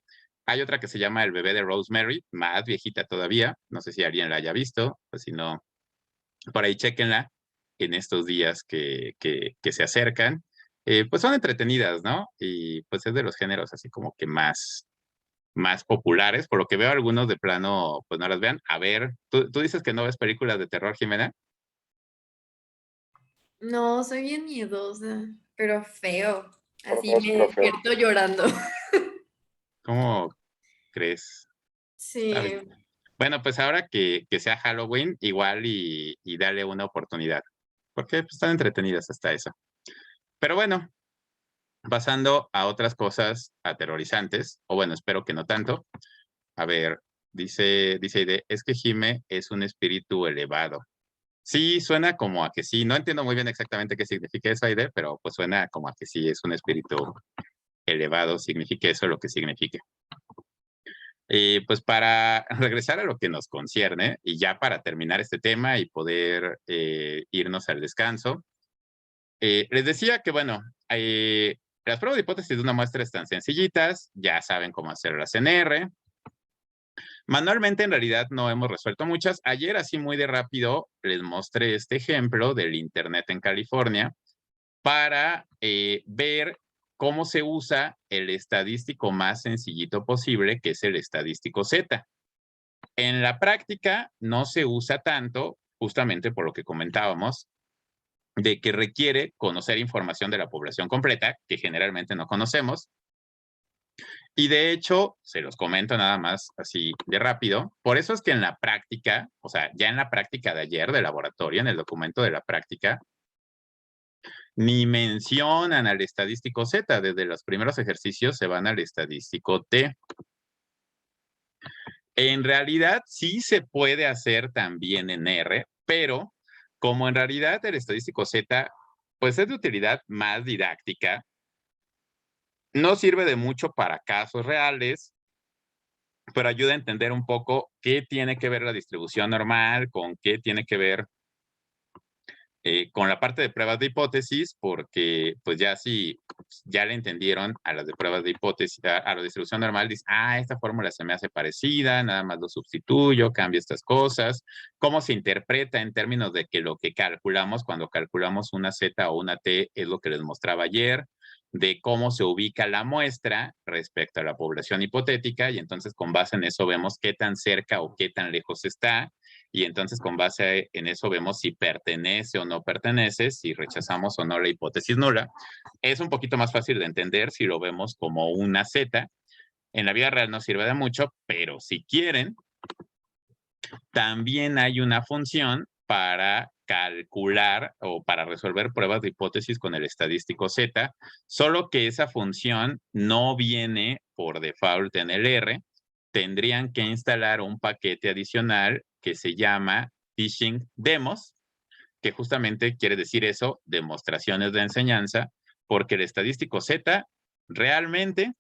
Hay otra que se llama El bebé de Rosemary, más viejita todavía. No sé si alguien la haya visto, pues si no, por ahí chéquenla en estos días que se acercan. Pues son entretenidas, ¿no? Y pues es de los géneros así como que más populares. Por lo que veo, algunos de plano, pues no las vean. A ver, ¿tú dices que no ves películas de terror, Jimena? No, soy bien miedosa, pero feo. Así Ojo, me pero feo. despierto llorando. ¿Cómo crees? Está Sí. bien. Bueno, pues ahora que sea Halloween, igual y dale una oportunidad. Porque pues, están entretenidas hasta eso. Pero bueno, pasando a otras cosas aterrorizantes, o bueno, espero que no tanto. A ver, dice Aide, es que Jime es un espíritu elevado. Sí, suena como a que sí. No entiendo muy bien exactamente qué significa eso, Aide, pero pues suena como a que sí es un espíritu elevado, signifique eso lo que signifique. Pues para regresar a lo que nos concierne y ya para terminar este tema y poder irnos al descanso, les decía que, bueno, las pruebas de hipótesis de una muestra están sencillitas, ya saben cómo hacerlas en R. Manualmente, en realidad, no hemos resuelto muchas. Ayer, así muy de rápido, les mostré este ejemplo del Internet en California para ver cómo se usa el estadístico más sencillito posible, que es el estadístico Z. En la práctica no se usa tanto, justamente por lo que comentábamos, de que requiere conocer información de la población completa, que generalmente no conocemos. Y de hecho, se los comento nada más así de rápido, por eso es que en la práctica, o sea, ya en la práctica de ayer de laboratorio, en el documento de la práctica, ni mencionan al estadístico Z, desde los primeros ejercicios se van al estadístico T. En realidad sí se puede hacer también en R, pero como en realidad el estadístico Z, pues es de utilidad más didáctica, no sirve de mucho para casos reales, pero ayuda a entender un poco qué tiene que ver la distribución normal, con qué tiene que ver con la parte de pruebas de hipótesis, porque pues ya si ya le entendieron a las de pruebas de hipótesis, a la distribución normal, dice, esta fórmula se me hace parecida, nada más lo sustituyo, cambio estas cosas, cómo se interpreta en términos de que lo que calculamos cuando calculamos una Z o una T es lo que les mostraba ayer, de cómo se ubica la muestra respecto a la población hipotética, y entonces con base en eso vemos qué tan cerca o qué tan lejos está, y entonces con base en eso vemos si pertenece o no pertenece, si rechazamos o no la hipótesis nula. Es un poquito más fácil de entender si lo vemos como una Z. En la vida real no sirve de mucho, pero si quieren, también hay una función para calcular o para resolver pruebas de hipótesis con el estadístico Z, solo que esa función no viene por default en el R. Tendrían que instalar un paquete adicional que se llama Teaching Demos, que justamente quiere decir eso, demostraciones de enseñanza, porque el estadístico Z realmente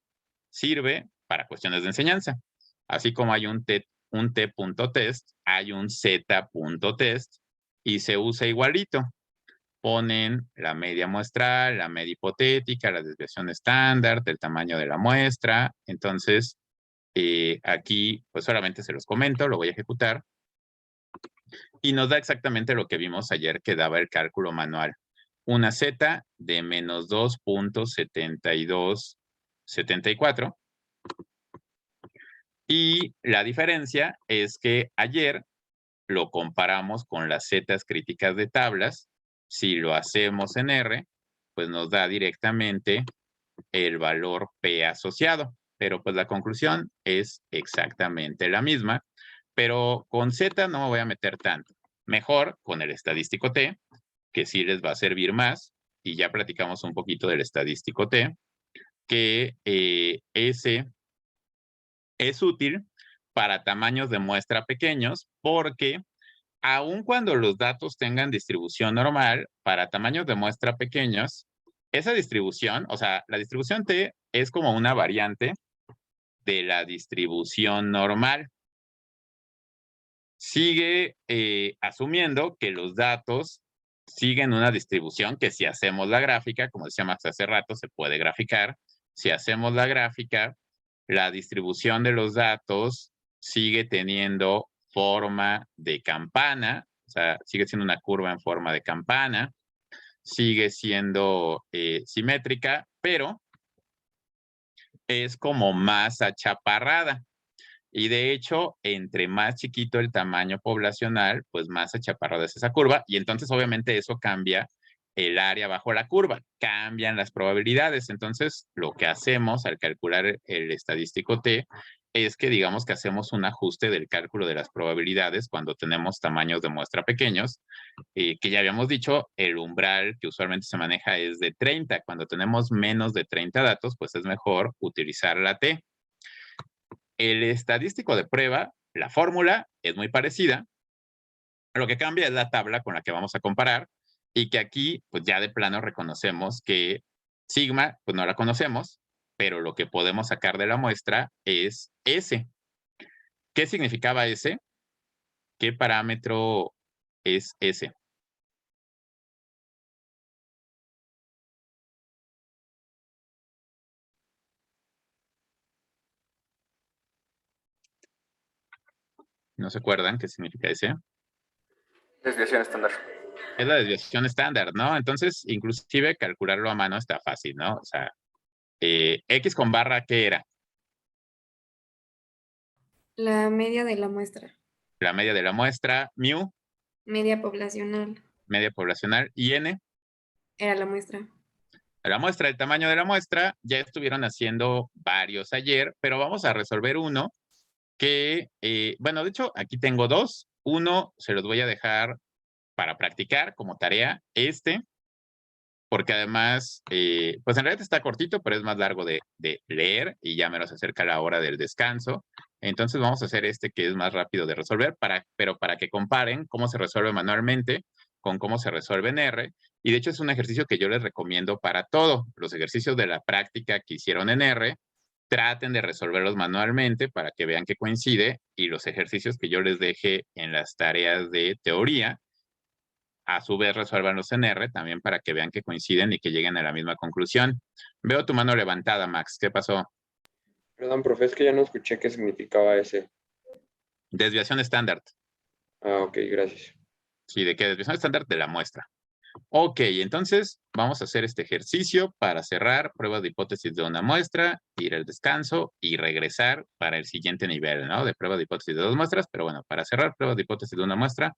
sirve para cuestiones de enseñanza. Así como hay un t.test, hay un z.test y se usa igualito. Ponen la media muestral, la media hipotética, la desviación estándar, el tamaño de la muestra. Entonces, aquí pues solamente se los comento, lo voy a ejecutar. Y nos da exactamente lo que vimos ayer que daba el cálculo manual. Una Z de menos 2.7274. Y la diferencia es que ayer lo comparamos con las zetas críticas de tablas. Si lo hacemos en R, pues nos da directamente el valor P asociado. Pero pues la conclusión es exactamente la misma. Pero con Z no me voy a meter tanto. Mejor con el estadístico T, que sí les va a servir más. Y ya platicamos un poquito del estadístico T, que ese es útil para tamaños de muestra pequeños porque aun cuando los datos tengan distribución normal, para tamaños de muestra pequeños, esa distribución, o sea, la distribución T es como una variante de la distribución normal. Sigue asumiendo que los datos siguen una distribución que si hacemos la gráfica, como decía Max hace rato, se puede graficar. Si hacemos la gráfica, la distribución de los datos sigue teniendo forma de campana, o sea, sigue siendo una curva en forma de campana, sigue siendo simétrica, pero es como más achaparrada. Y de hecho, entre más chiquito el tamaño poblacional, pues más achaparrada es esa curva. Y entonces, obviamente, eso cambia el área bajo la curva, cambian las probabilidades. Entonces, lo que hacemos al calcular el estadístico T es que digamos que hacemos un ajuste del cálculo de las probabilidades cuando tenemos tamaños de muestra pequeños, que ya habíamos dicho, el umbral que usualmente se maneja es de 30. Cuando tenemos menos de 30 datos, pues es mejor utilizar la T. El estadístico de prueba, la fórmula es muy parecida. Lo que cambia es la tabla con la que vamos a comparar y que aquí, pues ya de plano reconocemos que sigma, pues no la conocemos, pero lo que podemos sacar de la muestra es S. ¿Qué significaba S? ¿Qué parámetro es S? ¿No se acuerdan qué significa S? Desviación estándar. Es la desviación estándar, ¿no? Entonces, inclusive calcularlo a mano está fácil, ¿no? O sea, X con barra, ¿qué era? La media de la muestra. La media de la muestra, mu, Media poblacional. media poblacional, y N, Era la muestra. la muestra, el tamaño de la muestra. Ya estuvieron haciendo varios ayer, pero vamos a resolver uno que, bueno, de hecho, aquí tengo dos. Uno se los voy a dejar para practicar como tarea, porque además, pues en realidad está cortito, pero es más largo de leer y ya menos se acerca la hora del descanso. Entonces vamos a hacer este que es más rápido de resolver, pero para que comparen cómo se resuelve manualmente con cómo se resuelve en R. Y de hecho es un ejercicio que yo les recomiendo para todo. Los ejercicios de la práctica que hicieron en R, traten de resolverlos manualmente para que vean que coincide, y los ejercicios que yo les deje en las tareas de teoría, a su vez resuélvanlos en R también para que vean que coinciden y que lleguen a la misma conclusión. Veo tu mano levantada, Max. ¿Qué pasó? Perdón, profe, es que ya no escuché qué significaba ese. Desviación estándar. Ah, ok, gracias. Sí, ¿de qué? Desviación estándar de la muestra. Ok, entonces vamos a hacer este ejercicio para cerrar pruebas de hipótesis de una muestra, ir al descanso y regresar para el siguiente nivel, ¿no? De pruebas de hipótesis de dos muestras, pero bueno, para cerrar pruebas de hipótesis de una muestra,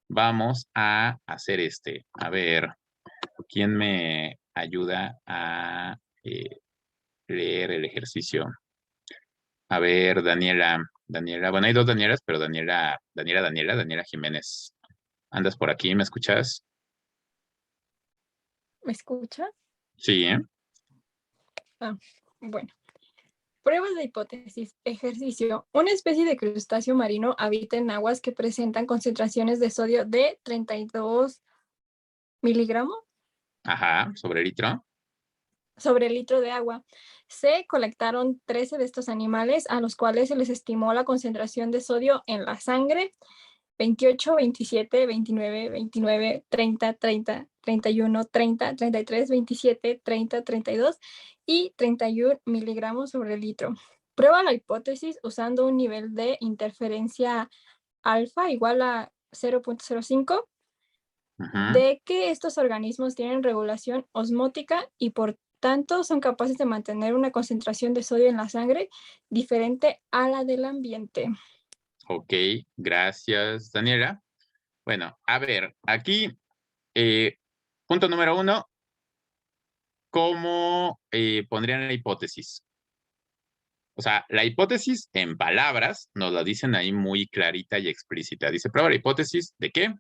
vamos a hacer este. A ver, ¿quién me ayuda a leer el ejercicio? A ver, Daniela, bueno, hay dos Danielas, pero Daniela Jiménez. ¿Andas por aquí? ¿Me escuchas? ¿Me escucha? Sí, ¿eh? Bueno. Pruebas de hipótesis. Ejercicio. Una especie de crustáceo marino habita en aguas que presentan concentraciones de sodio de 32 miligramos Ajá, sobre litro. sobre el litro de agua. Se colectaron 13 de estos animales a los cuales se les estimó la concentración de sodio en la sangre: 28, 27, 29, 29, 30, 30, 31, 30, 33, 27, 30, 32 y 31 miligramos sobre el litro. Prueba la hipótesis usando un nivel de interferencia alfa igual a 0.05 Ajá. de que estos organismos tienen regulación osmótica y por tanto son capaces de mantener una concentración de sodio en la sangre diferente a la del ambiente. Ok, gracias, Daniela. Bueno, a ver, aquí, punto número 1, ¿cómo pondrían la hipótesis? O sea, la hipótesis en palabras nos la dicen ahí muy clarita y explícita. Dice, prueba la hipótesis ¿de qué?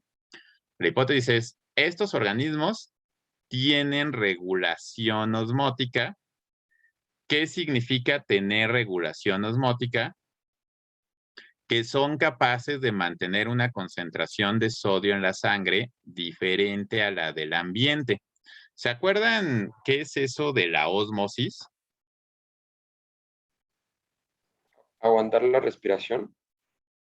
La hipótesis es, estos organismos tienen regulación osmótica. ¿Qué significa tener regulación osmótica? Que son capaces de mantener una concentración de sodio en la sangre diferente a la del ambiente. ¿Se acuerdan qué es eso de la ósmosis? ¿Aguantar la respiración?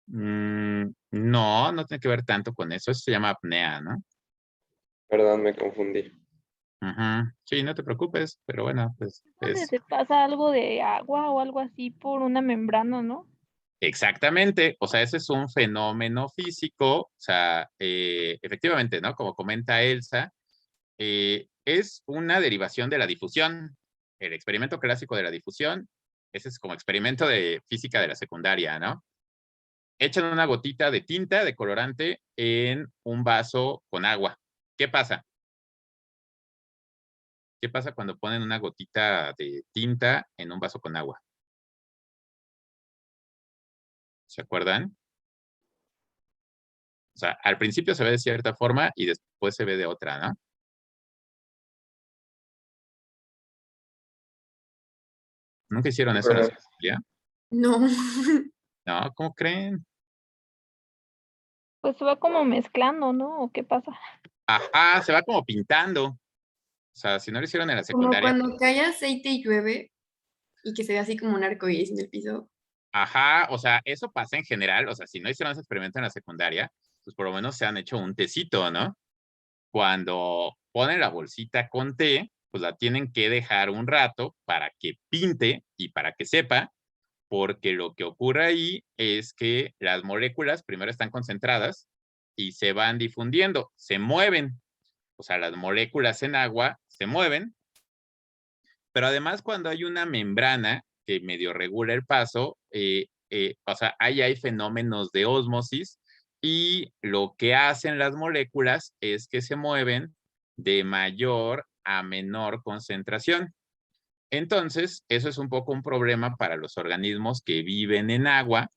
No, no tiene que ver tanto con eso. Eso se llama apnea, ¿no? Perdón, me confundí. Ujú. Sí, no te preocupes, pero bueno, pues Donde es se pasa algo de agua o algo así por una membrana, ¿no? exactamente, o sea, ese es un fenómeno físico, o sea, efectivamente, ¿no? Como comenta Elsa, es una derivación de la difusión. El experimento clásico de la difusión, ese es como experimento de física de la secundaria, ¿no? Echan una gotita de tinta, de colorante, en un vaso con agua. ¿Qué pasa? ¿Qué pasa cuando ponen una gotita de tinta en un vaso con agua? ¿Se acuerdan? O sea, al principio se ve de cierta forma y después se ve de otra, ¿no? ¿Nunca hicieron Sí, eso en la ¿verdad? secundaria? No. No, ¿cómo creen? Pues se va como mezclando, ¿no? ¿O qué pasa? Ajá, se va como pintando. O sea, si no lo hicieron en la Como secundaria, cuando cae aceite y llueve y que se ve así como un arcoíris en el piso. ajá, o sea, eso pasa en general. O sea, si no hicieron ese experimento en la secundaria, pues por lo menos se han hecho un tecito, ¿no? Cuando ponen la bolsita con té, pues la tienen que dejar un rato para que pinte y para que sepa, porque lo que ocurre ahí es que las moléculas primero están concentradas y se van difundiendo, se mueven. O sea, las moléculas en agua se mueven, pero además cuando hay una membrana que medio regula el paso, o sea, ahí hay fenómenos de ósmosis y lo que hacen las moléculas es que se mueven de mayor a menor concentración. Entonces, eso es un poco un problema para los organismos que viven en agua,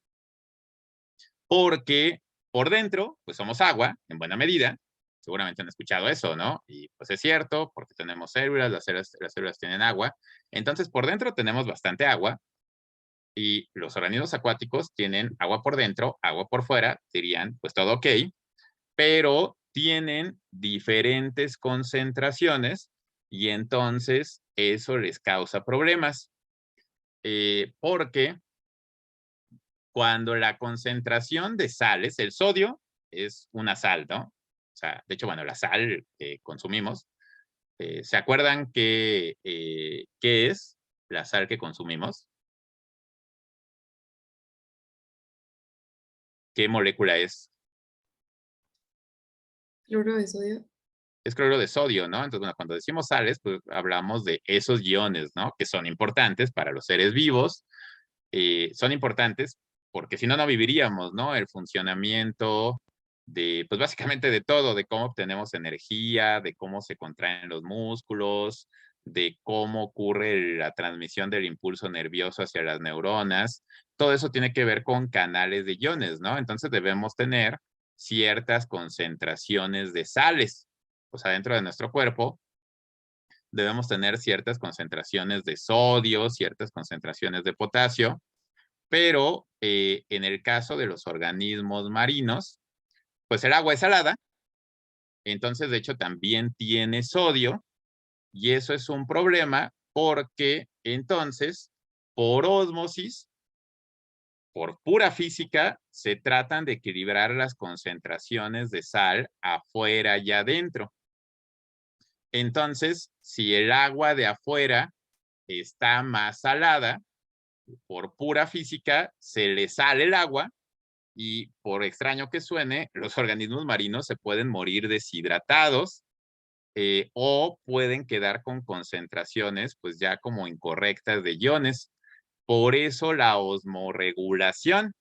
porque por dentro, pues somos agua en buena medida. Seguramente han escuchado eso, ¿no? Y pues es cierto, porque tenemos células, las células tienen agua. Entonces, por dentro tenemos bastante agua y los organismos acuáticos tienen agua por dentro, agua por fuera, dirían, pues todo ok, pero tienen diferentes concentraciones y entonces eso les causa problemas. Porque cuando la concentración de sales, el sodio es una sal, ¿no? O sea, de hecho, bueno, la sal que consumimos, ¿se acuerdan qué es la sal que consumimos? ¿Qué molécula es? Cloro de sodio. Es cloruro de sodio, ¿no? Entonces, bueno, cuando decimos sales, pues hablamos de esos iones, ¿no? Que son importantes para los seres vivos. Son importantes porque si no, no viviríamos, ¿no? El funcionamiento de, pues básicamente de todo, de cómo obtenemos energía, de cómo se contraen los músculos, de cómo ocurre la transmisión del impulso nervioso hacia las neuronas. Todo eso tiene que ver con canales de iones, ¿no? Entonces debemos tener ciertas concentraciones de sales. O sea, dentro de nuestro cuerpo debemos tener ciertas concentraciones de sodio, ciertas concentraciones de potasio, pero en el caso de los organismos marinos, pues el agua es salada, entonces de hecho también tiene sodio y eso es un problema porque entonces por ósmosis, por pura física, se tratan de equilibrar las concentraciones de sal afuera y adentro. Entonces, si el agua de afuera está más salada, por pura física, se le sale el agua y por extraño que suene, los organismos marinos se pueden morir deshidratados o pueden quedar con concentraciones pues ya como incorrectas de iones. Por eso la osmorregulación.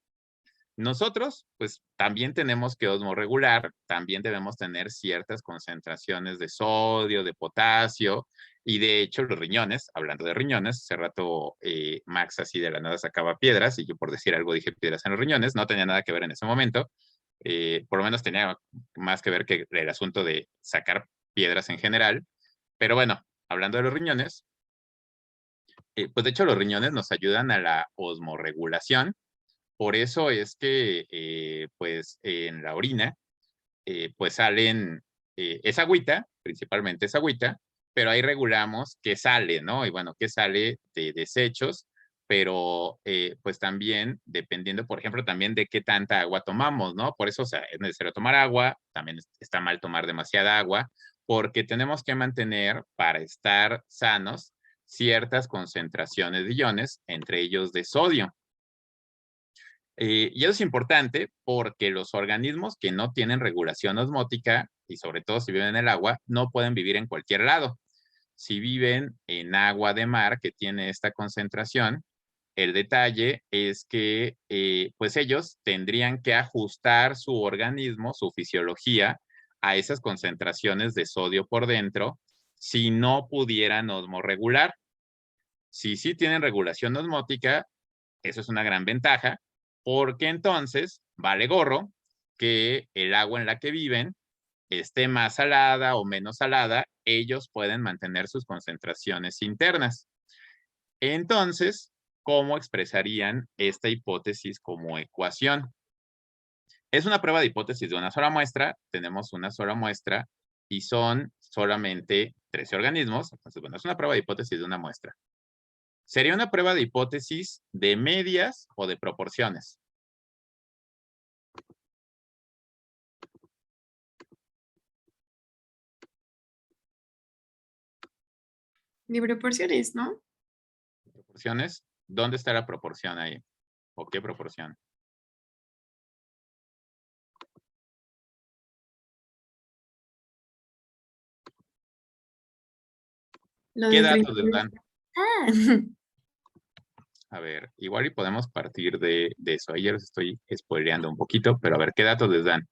Nosotros, pues también tenemos que osmorregular, también debemos tener ciertas concentraciones de sodio, de potasio, y de hecho los riñones, hablando de riñones, hace rato Max así de la nada sacaba piedras, y yo por decir algo dije piedras en los riñones, no tenía nada que ver en ese momento, por lo menos tenía más que ver que el asunto de sacar piedras en general, pero bueno, hablando de los riñones, pues de hecho los riñones nos ayudan a la osmorregulación. Por eso es que, pues, en la orina, pues salen, es agüita, principalmente es agüita, pero ahí regulamos qué sale, ¿no? Y bueno, qué sale de desechos, pero pues también dependiendo, por ejemplo, también de qué tanta agua tomamos, ¿no? Por eso, o sea, es necesario tomar agua, también está mal tomar demasiada agua, porque tenemos que mantener, para estar sanos, ciertas concentraciones de iones, entre ellos de sodio. Y eso es importante porque los organismos que no tienen regulación osmótica, y sobre todo si viven en el agua, no pueden vivir en cualquier lado. Si viven en agua de mar que tiene esta concentración, el detalle es que pues ellos tendrían que ajustar su organismo, su fisiología, a esas concentraciones de sodio por dentro, si no pudieran osmorregular. Si sí tienen regulación osmótica, eso es una gran ventaja, porque entonces vale gorro que el agua en la que viven esté más salada o menos salada, ellos pueden mantener sus concentraciones internas. Entonces, ¿cómo expresarían esta hipótesis como ecuación? Es una prueba de hipótesis de una sola muestra, tenemos una sola muestra y son solamente 13 organismos. Entonces, bueno, es una prueba de hipótesis de una muestra. ¿Sería una prueba de hipótesis de medias o de proporciones? De proporciones, ¿no? ¿Proporciones? ¿Dónde está la proporción ahí? ¿O qué proporción? ¿Qué datos les dan? Ah. A ver, igual y podemos partir de eso. Ahí ya los estoy spoileando un poquito, pero a ver, ¿qué datos les dan?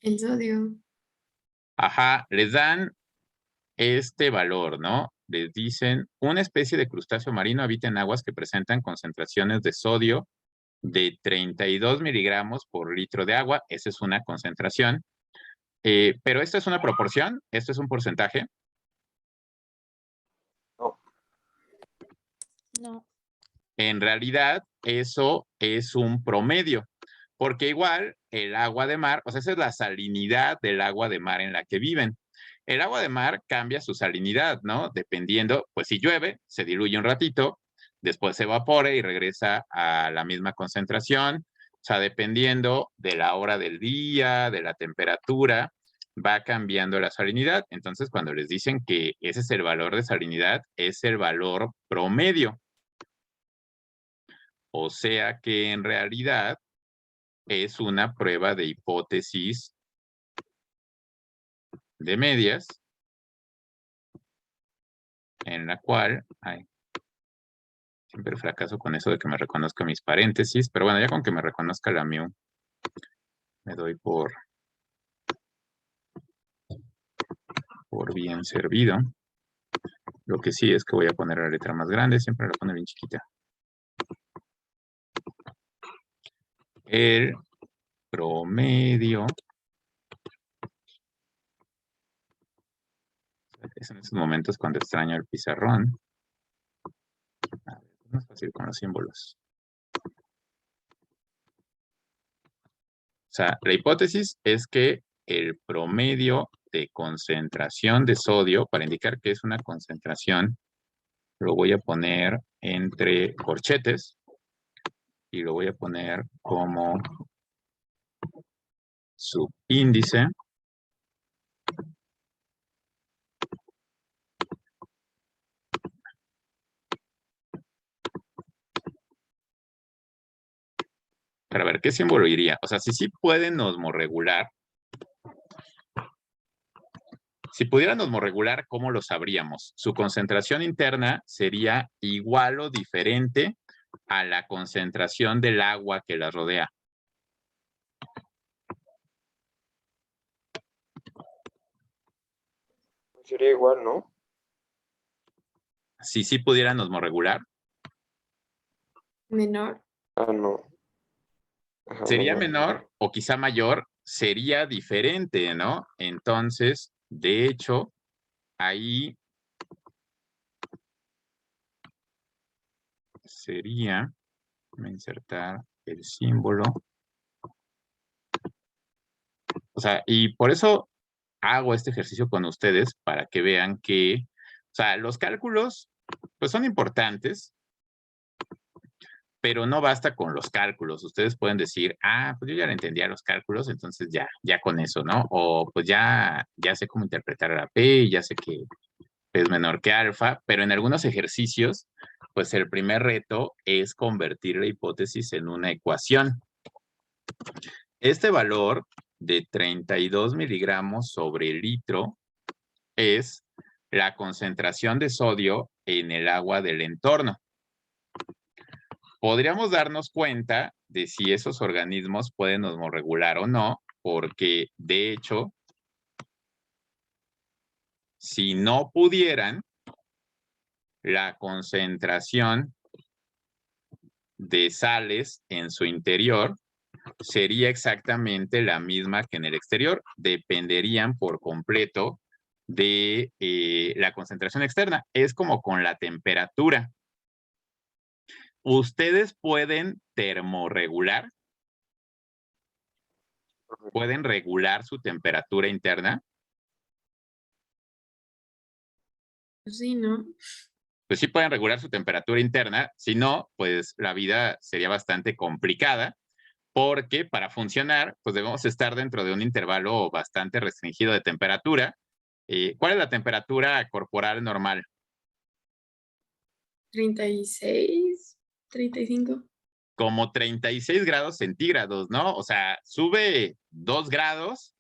El sodio. Ajá, les dan este valor, ¿no? Les dicen, una especie de crustáceo marino habita en aguas que presentan concentraciones de sodio de 32 miligramos por litro de agua. Esa es una concentración. Pero esta es una proporción, esto es un porcentaje. No. En realidad, eso es un promedio, porque igual el agua de mar, o sea, esa es la salinidad del agua de mar en la que viven. El agua de mar cambia su salinidad, ¿no? Dependiendo, pues si llueve, se diluye un ratito, después se evapora y regresa a la misma concentración. O sea, dependiendo de la hora del día, de la temperatura, va cambiando la salinidad. Entonces, cuando les dicen que ese es el valor de salinidad, es el valor promedio. O sea que en realidad es una prueba de hipótesis de medias en la cual, siempre fracaso con eso de que me reconozca mis paréntesis, pero bueno, ya con que me reconozca la mu, me doy por bien servido. Lo que sí es que voy a poner la letra más grande, siempre la pone bien chiquita. El promedio es en esos momentos cuando extraño el pizarrón. A ver, es más fácil con los símbolos. O sea, la hipótesis es que el promedio de concentración de sodio, para indicar que es una concentración, lo voy a poner entre corchetes y lo voy a poner como subíndice. Para ver qué símbolo iría. O sea, si sí pueden osmorregular. Si pudieran osmorregular, ¿cómo lo sabríamos? Su concentración interna sería igual o diferente a la concentración del agua que la rodea. Sería igual, ¿no? Si sí pudieran osmorregular. Menor. Ah, no. Ajá, Sería menor o quizá mayor, sería diferente, ¿no? Entonces, de hecho, ahí sería, voy a insertar el símbolo. O sea, y por eso hago este ejercicio con ustedes para que vean que, o sea, los cálculos, pues son importantes, pero no basta con los cálculos. Ustedes pueden decir, ah, pues yo ya le entendía los cálculos, entonces ya con eso, ¿no? O pues ya sé cómo interpretar a la P, ya sé que P es menor que alfa, pero en algunos ejercicios, pues el primer reto es convertir la hipótesis en una ecuación. Este valor de 32 miligramos sobre litro es la concentración de sodio en el agua del entorno. Podríamos darnos cuenta de si esos organismos pueden osmorregular o no, porque de hecho, si no pudieran, la concentración de sales en su interior sería exactamente la misma que en el exterior. Dependerían por completo de la concentración externa. Es como con la temperatura. Ustedes pueden termorregular, pueden regular su temperatura interna. Sí, ¿no? Pues sí pueden regular su temperatura interna, si no, pues la vida sería bastante complicada, porque para funcionar, pues debemos estar dentro de un intervalo bastante restringido de temperatura. ¿Cuál es la temperatura corporal normal? 36, 35. Como 36 grados centígrados, ¿no? O sea, sube 2 grados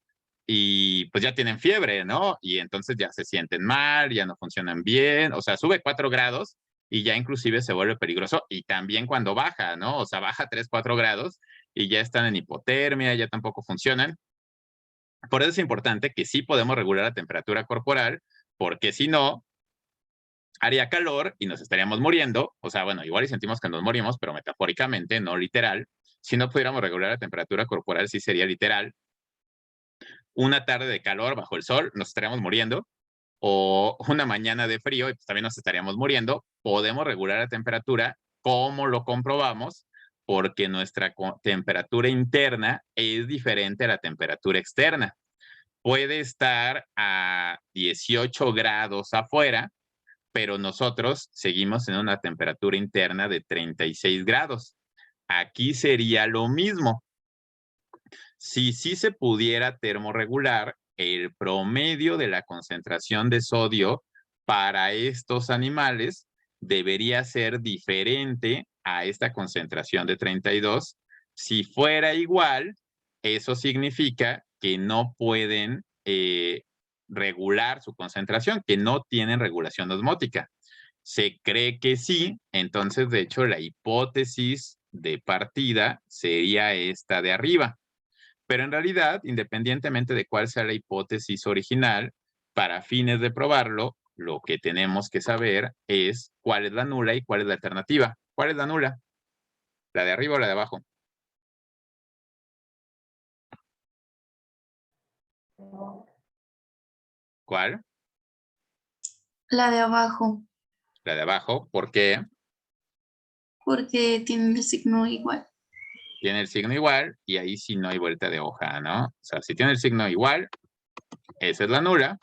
y pues ya tienen fiebre, ¿no? Y entonces ya se sienten mal, ya no funcionan bien, o sea, sube 4 grados y ya inclusive se vuelve peligroso y también cuando baja, ¿no? O sea, baja 3, 4 grados y ya están en hipotermia, ya tampoco funcionan. Por eso es importante que sí podemos regular la temperatura corporal, porque si no, haría calor y nos estaríamos muriendo. O sea, bueno, igual y sentimos que nos morimos, pero metafóricamente, no literal. Si no pudiéramos regular la temperatura corporal, sí sería literal. Una tarde de calor bajo el sol, nos estaríamos muriendo. O una mañana de frío, y pues también nos estaríamos muriendo. Podemos regular la temperatura. ¿Cómo lo comprobamos? Porque nuestra temperatura interna es diferente a la temperatura externa. Puede estar a 18 grados afuera, pero nosotros seguimos en una temperatura interna de 36 grados. Aquí sería lo mismo. Si sí se pudiera termorregular, el promedio de la concentración de sodio para estos animales debería ser diferente a esta concentración de 32. Si fuera igual, eso significa que no pueden regular su concentración, que no tienen regulación osmótica. Se cree que sí, entonces de hecho la hipótesis de partida sería esta de arriba. Pero en realidad, independientemente de cuál sea la hipótesis original, para fines de probarlo, lo que tenemos que saber es cuál es la nula y cuál es la alternativa. ¿Cuál es la nula? ¿La de arriba o la de abajo? ¿Cuál? La de abajo, La de abajo. ¿Por qué? porque tiene el signo igual. Tiene el signo igual y ahí sí no hay vuelta de hoja, ¿no? O sea, si tiene el signo igual, esa es la nula.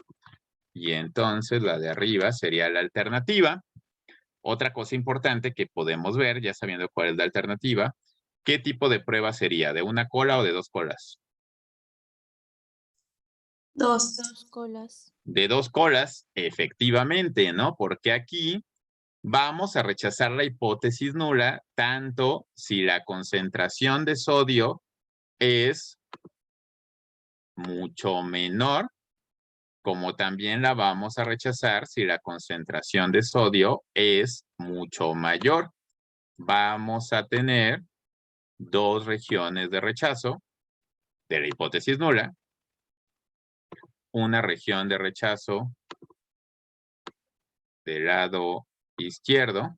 Y entonces la de arriba sería la alternativa. Otra cosa importante que podemos ver, ya sabiendo cuál es la alternativa, ¿qué tipo de prueba sería? ¿De una cola o de 2 colas? 2. 2 colas. De 2 colas, efectivamente, ¿no? Porque aquí vamos a rechazar la hipótesis nula tanto si la concentración de sodio es mucho menor, como también la vamos a rechazar si la concentración de sodio es mucho mayor. Vamos a tener 2 regiones de rechazo de la hipótesis nula. Una región de rechazo del lado izquierdo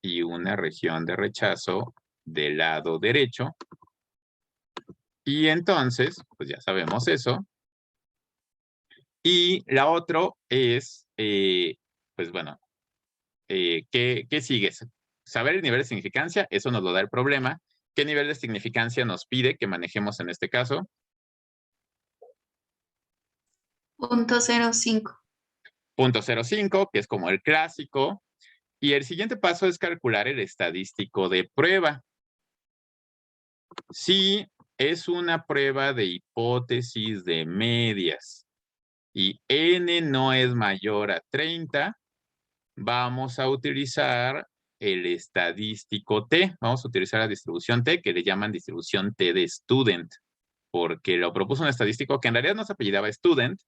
y una región de rechazo del lado derecho. Y entonces, pues ya sabemos eso. Y la otra es, pues bueno, ¿qué sigue? Saber el nivel de significancia, eso nos lo da el problema. ¿Qué nivel de significancia nos pide que manejemos en este caso? 0.05. 0.05, que es como el clásico. Y el siguiente paso es calcular el estadístico de prueba. Si es una prueba de hipótesis de medias y n no es mayor a 30, vamos a utilizar el estadístico T. Vamos a utilizar la distribución T, que le llaman distribución T de student, porque lo propuso un estadístico que en realidad no se apellidaba student,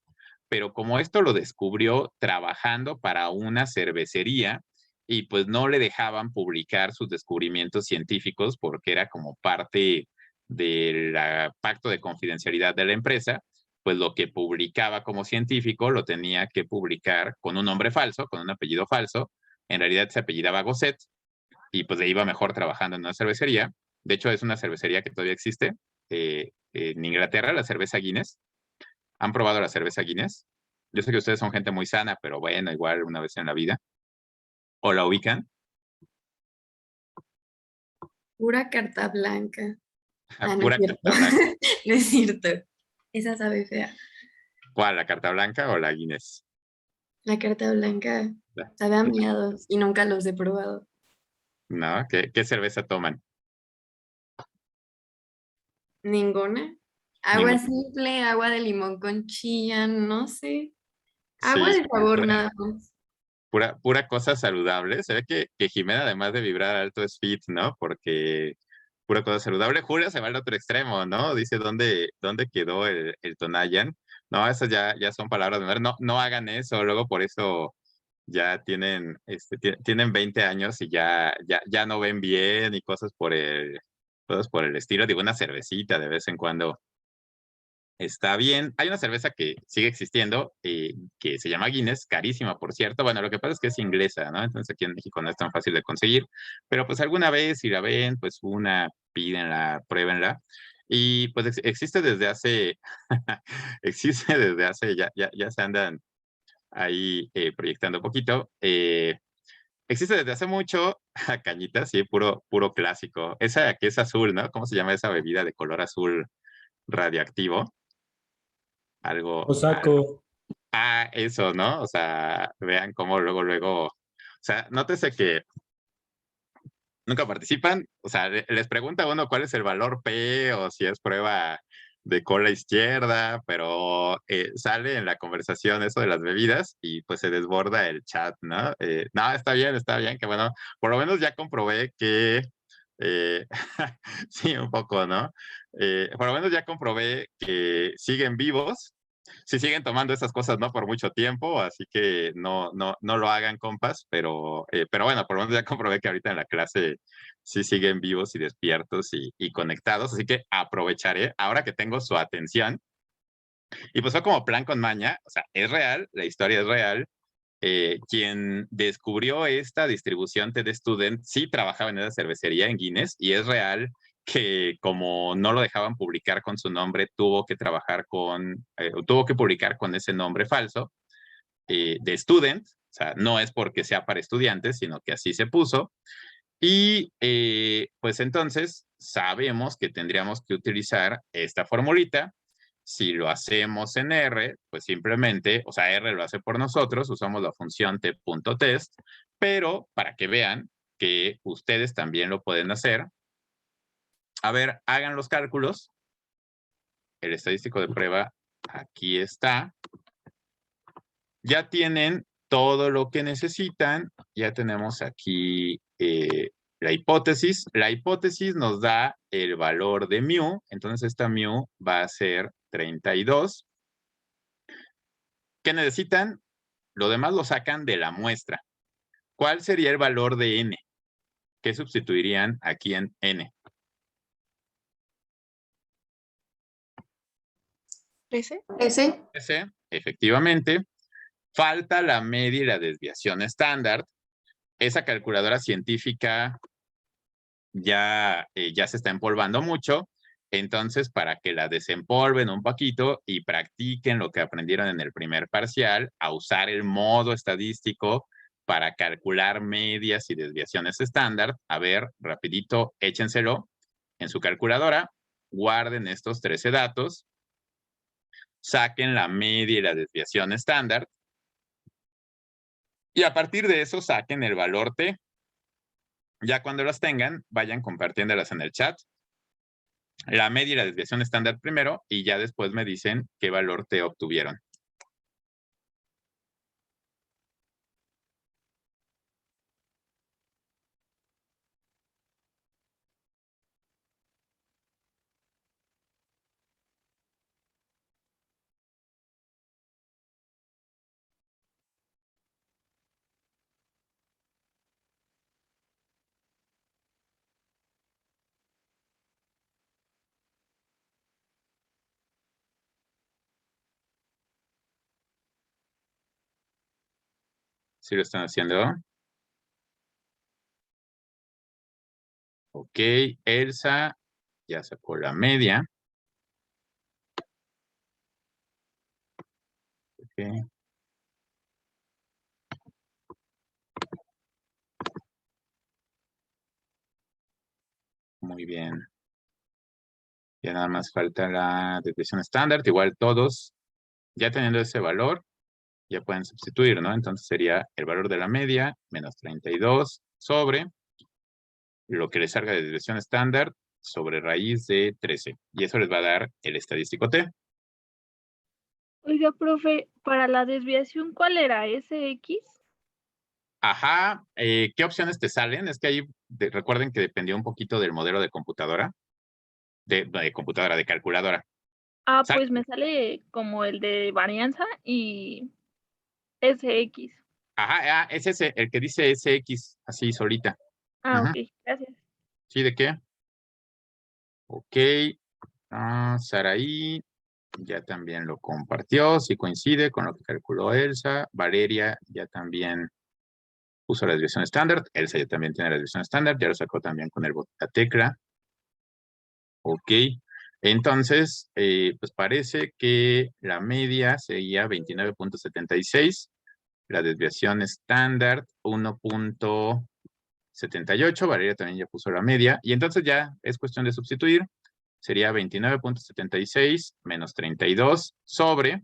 pero como esto lo descubrió trabajando para una cervecería y pues no le dejaban publicar sus descubrimientos científicos porque era como parte del pacto de confidencialidad de la empresa, pues lo que publicaba como científico lo tenía que publicar con un nombre falso, con un apellido falso. En realidad se apellidaba Gosset y pues le iba mejor trabajando en una cervecería. De hecho, es una cervecería que todavía existe en Inglaterra, la cerveza Guinness. ¿Han probado la cerveza Guinness? Yo sé que ustedes son gente muy sana, pero bueno, igual una vez en la vida. ¿O la ubican? Pura carta blanca. Ah, no es Pura cierto. carta blanca. No es cierto. Esa sabe fea. ¿Cuál? ¿La carta blanca o la Guinness? La carta blanca La- sabe a miados y nunca los he probado. ¿No? ¿Qué cerveza toman? Ninguna. Agua Ninguna. simple, agua de limón con chía, no sé. Agua Sí, de sabor nada más. pura cosa saludable. Se ve que Jimena, además de vibrar alto, es fit, ¿no? Porque pura cosa saludable. Julia se va al otro extremo, ¿no? Dice, ¿dónde quedó el Tonayan? No, esas ya son palabras de mujer. No, no hagan eso. Luego por eso ya tienen 20 años y ya no ven bien y cosas cosas por el estilo. Digo, una cervecita de vez en cuando está bien. Hay una cerveza que sigue existiendo, que se llama Guinness, carísima, por cierto. Bueno, lo que pasa es que es inglesa, ¿no? Entonces aquí en México no es tan fácil de conseguir. Pero pues alguna vez, si la ven, pues pídenla, pruébenla. Y pues existe desde hace, existe desde hace, ya se andan ahí proyectando un poquito. Existe desde hace mucho, cañita, sí, puro clásico. Esa que es azul, ¿no? ¿Cómo se llama esa bebida de color azul radioactivo? Algo. Cosaco. Eso, ¿no? O sea, vean cómo luego. O sea, nótese que nunca participan. O sea, les pregunta a uno cuál es el valor P o si es prueba de cola izquierda, pero sale en la conversación eso de las bebidas y pues se desborda el chat, ¿no? No, está bien, que bueno, por lo menos ya comprobé que, sí, un poco, ¿no? Por lo menos ya comprobé que siguen vivos, si siguen tomando esas cosas no por mucho tiempo, así que no lo hagan, compas, pero bueno, por lo menos ya comprobé que ahorita en la clase sí siguen vivos y despiertos y conectados, así que aprovecharé ahora que tengo su atención. Y pues fue como plan con maña, o sea, es real, la historia es real. Quien descubrió esta distribución TD Student sí trabajaba en esa cervecería en Guinness y es real que como no lo dejaban publicar con su nombre, tuvo que publicar con ese nombre falso de student, o sea, no es porque sea para estudiantes, sino que así se puso. Y pues entonces sabemos que tendríamos que utilizar esta formulita. Si lo hacemos en R, pues simplemente, o sea, R lo hace por nosotros, usamos la función t.test, pero para que vean que ustedes también lo pueden hacer, a ver, hagan los cálculos. El estadístico de prueba aquí está. Ya tienen todo lo que necesitan. Ya tenemos aquí la hipótesis. La hipótesis nos da el valor de mu. Entonces esta mu va a ser 32. ¿Qué necesitan? Lo demás lo sacan de la muestra. ¿Cuál sería el valor de n? ¿Qué sustituirían aquí en n? 13. Ese. Efectivamente. Falta la media y la desviación estándar. Esa calculadora científica ya se está empolvando mucho. Entonces, para que la desempolven un poquito y practiquen lo que aprendieron en el primer parcial, a usar el modo estadístico para calcular medias y desviaciones estándar, a ver, rapidito, échenselo en su calculadora, guarden estos 13 datos, saquen la media y la desviación estándar, Y a partir de eso saquen el valor T. Ya cuando las tengan, vayan compartiéndolas en el chat. La media y la desviación estándar primero y ya después me dicen qué valor T obtuvieron. ¿Sí lo están haciendo? Ok, Elsa ya sacó la media. Okay. Muy bien. Ya nada más falta la desviación estándar. Igual todos, ya teniendo ese valor, ya pueden sustituir, ¿no? Entonces sería el valor de la media menos 32 sobre lo que les salga de desviación estándar sobre raíz de 13. Y eso les va a dar el estadístico T. Oiga, profe, para la desviación, ¿cuál era? ¿SX? Ajá, ¿qué opciones te salen? Es que ahí recuerden que dependía un poquito del modelo de computadora, de computadora, de calculadora. Ah, Sal- pues me sale como el de varianza y SX. Ajá, es ese, el que dice SX, así solita. Ah, Ujú. ok, gracias. ¿Sí, de qué? Ok, Saraí ya también lo compartió, sí coincide con lo que calculó Elsa. Valeria ya también puso la desviación estándar. Elsa ya también tiene la desviación estándar, ya lo sacó también con la tecla. Ok, entonces, pues parece que la media sería 29.76, la desviación estándar 1.78, Valeria también ya puso la media, y entonces ya es cuestión de sustituir, sería 29.76 menos 32 sobre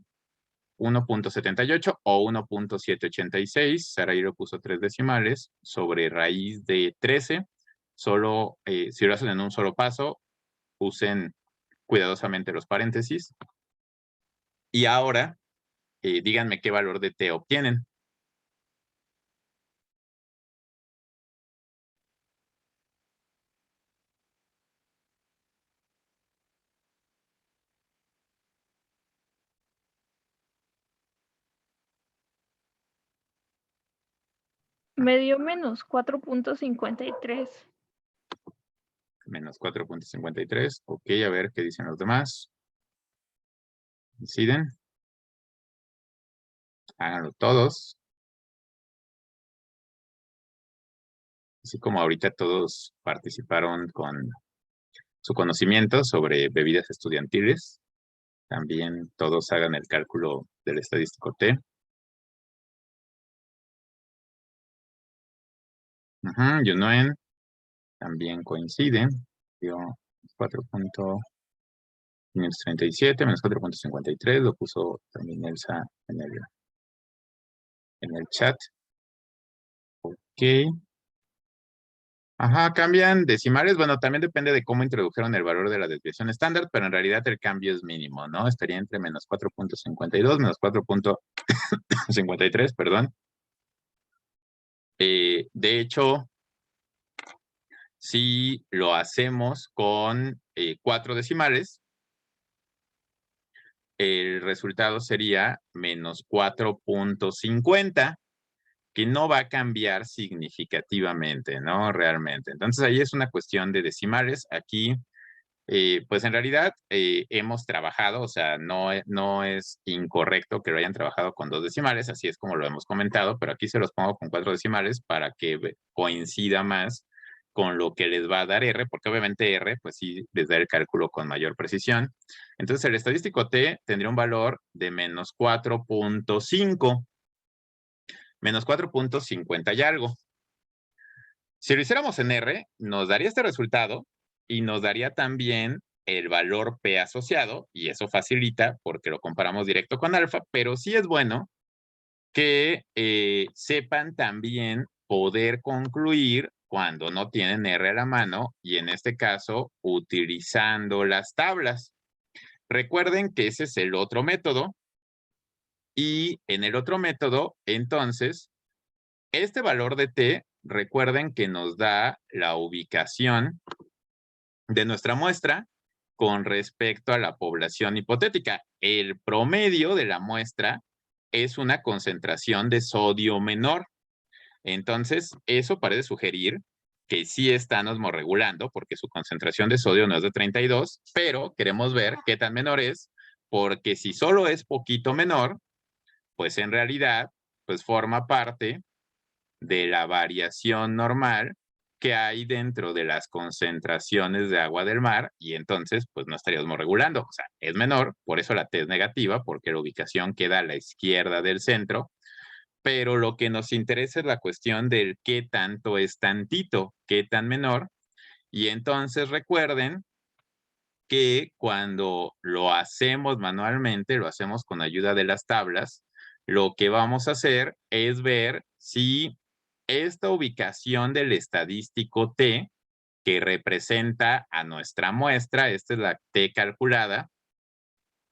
1.78 o 1.786, Saraí lo puso 3 decimales, sobre raíz de 13, solo, si lo hacen en un solo paso, usen cuidadosamente los paréntesis. Y ahora, díganme qué valor de T obtienen. Me dio menos 4.53. Menos 4.53. Ok, a ver qué dicen los demás. Deciden. Háganlo todos. Así como ahorita todos participaron con su conocimiento sobre bebidas estudiantiles, también todos hagan el cálculo del estadístico T. Yunuen también coincide. Dio 4.537 menos 4.53. Lo puso también Elsa en el chat. Ok. Ajá, cambian decimales. Bueno, también depende de cómo introdujeron el valor de la desviación estándar, pero en realidad el cambio es mínimo, ¿no? Estaría entre menos 4.52 menos 4.53, perdón. De hecho, si lo hacemos con 4 decimales, el resultado sería menos 4.50, que no va a cambiar significativamente, ¿no? Realmente. Entonces ahí es una cuestión de decimales. Aquí, pues en realidad hemos trabajado, o sea, no es incorrecto que lo hayan trabajado con 2 decimales, así es como lo hemos comentado, pero aquí se los pongo con 4 decimales para que coincida más con lo que les va a dar R, porque obviamente R, pues sí, les da el cálculo con mayor precisión. Entonces el estadístico T tendría un valor de menos 4.5. Menos 4.50 y algo. Si lo hiciéramos en R, nos daría este resultado y nos daría también el valor P asociado, y eso facilita porque lo comparamos directo con alfa, pero sí es bueno que sepan también poder concluir cuando no tienen R a la mano y en este caso utilizando las tablas. Recuerden que ese es el otro método y en el otro método, entonces, este valor de T, recuerden que nos da la ubicación de nuestra muestra con respecto a la población hipotética. El promedio de la muestra es una concentración de sodio menor. Entonces, eso parece sugerir que sí están osmorregulando porque su concentración de sodio no es de 32, pero queremos ver qué tan menor es, porque si solo es poquito menor, pues en realidad, pues forma parte de la variación normal que hay dentro de las concentraciones de agua del mar y entonces pues no estaríamos regulando, o sea, es menor, por eso la T es negativa, porque la ubicación queda a la izquierda del centro, pero lo que nos interesa es la cuestión del qué tanto es tantito, qué tan menor, y entonces recuerden que cuando lo hacemos manualmente, lo hacemos con ayuda de las tablas, lo que vamos a hacer es ver si esta ubicación del estadístico T, que representa a nuestra muestra, esta es la T calculada,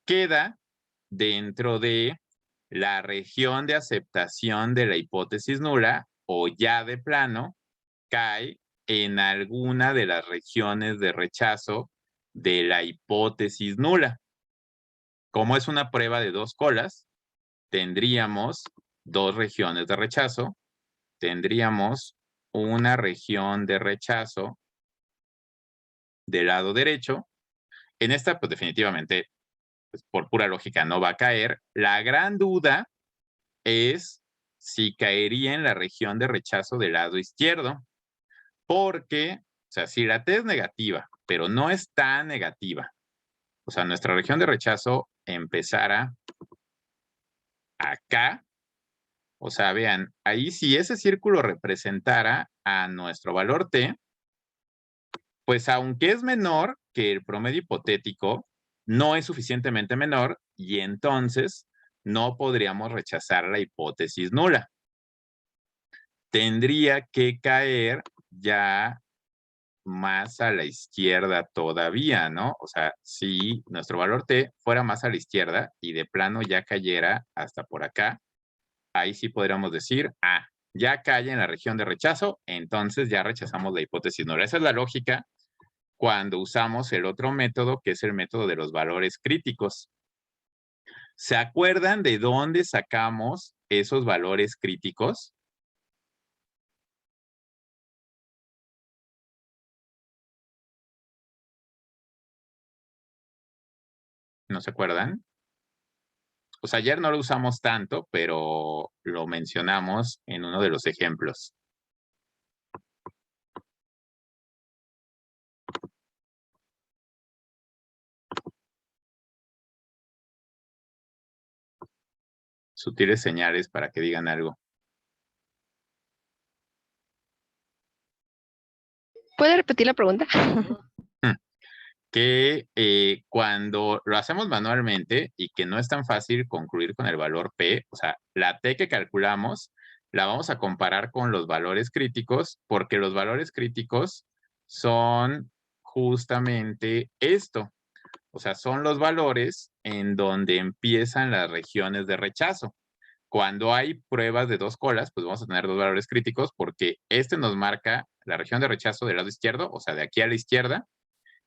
queda dentro de la región de aceptación de la hipótesis nula o ya de plano cae en alguna de las regiones de rechazo de la hipótesis nula. Como es una prueba de dos colas, tendríamos dos regiones de rechazo, tendríamos una región de rechazo del lado derecho. En esta, pues definitivamente, pues, por pura lógica, no va a caer. La gran duda es si caería en la región de rechazo del lado izquierdo, porque, o sea, si la T es negativa, pero no es tan negativa, o sea, nuestra región de rechazo empezara acá, o sea, vean, ahí si ese círculo representara a nuestro valor T, pues aunque es menor que el promedio hipotético, no es suficientemente menor y entonces no podríamos rechazar la hipótesis nula. Tendría que caer ya más a la izquierda todavía, ¿no? O sea, si nuestro valor T fuera más a la izquierda y de plano ya cayera hasta por acá, ahí sí podríamos decir, ya cae en la región de rechazo, entonces ya rechazamos la hipótesis nula. Esa es la lógica cuando usamos el otro método, que es el método de los valores críticos. ¿Se acuerdan de dónde sacamos esos valores críticos? ¿No se acuerdan? Pues ayer no lo usamos tanto, pero lo mencionamos en uno de los ejemplos. Sutiles señales para que digan algo. ¿Puede repetir la pregunta? Que cuando lo hacemos manualmente y que no es tan fácil concluir con el valor P, o sea, la T que calculamos la vamos a comparar con los valores críticos porque los valores críticos son justamente esto. O sea, son los valores en donde empiezan las regiones de rechazo. Cuando hay pruebas de dos colas, pues vamos a tener dos valores críticos porque este nos marca la región de rechazo del lado izquierdo, o sea, de aquí a la izquierda,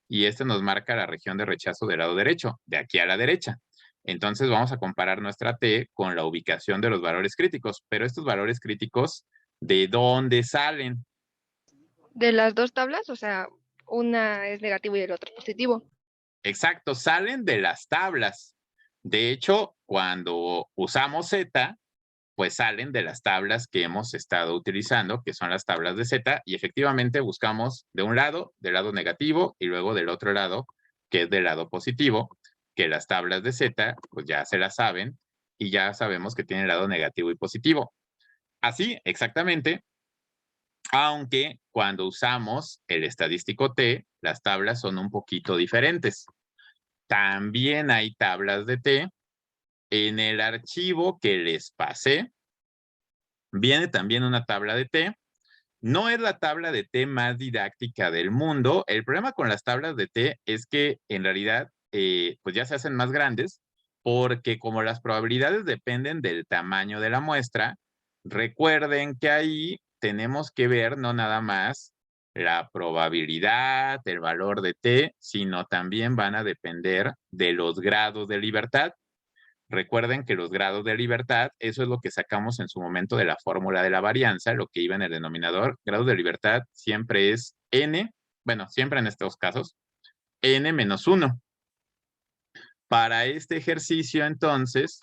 y este nos marca la región de rechazo del lado derecho, de aquí a la derecha. Entonces vamos a comparar nuestra T con la ubicación de los valores críticos, pero estos valores críticos, ¿de dónde salen? De las dos tablas, o sea, una es negativo y el otro es positivo. Exacto, salen de las tablas. De hecho, cuando usamos Z, pues salen de las tablas que hemos estado utilizando, que son las tablas de Z, y efectivamente buscamos de un lado, del lado negativo, y luego del otro lado, que es del lado positivo, que las tablas de Z, pues ya se las saben, y ya sabemos que tienen lado negativo y positivo. Así, exactamente, aunque cuando usamos el estadístico T, las tablas son un poquito diferentes. También hay tablas de T. En el archivo que les pasé, Viene también una tabla de T. No es la tabla de T más didáctica del mundo. El problema con las tablas de T es que en realidad pues ya se hacen más grandes porque como las probabilidades dependen del tamaño de la muestra, recuerden que ahí tenemos que ver no nada más la probabilidad, el valor de T, sino también van a depender de los grados de libertad. Recuerden que los grados de libertad, eso es lo que sacamos en su momento de la fórmula de la varianza, lo que iba en el denominador. Grados de libertad siempre es n, bueno, siempre en estos casos, n menos 1. Para este ejercicio, entonces,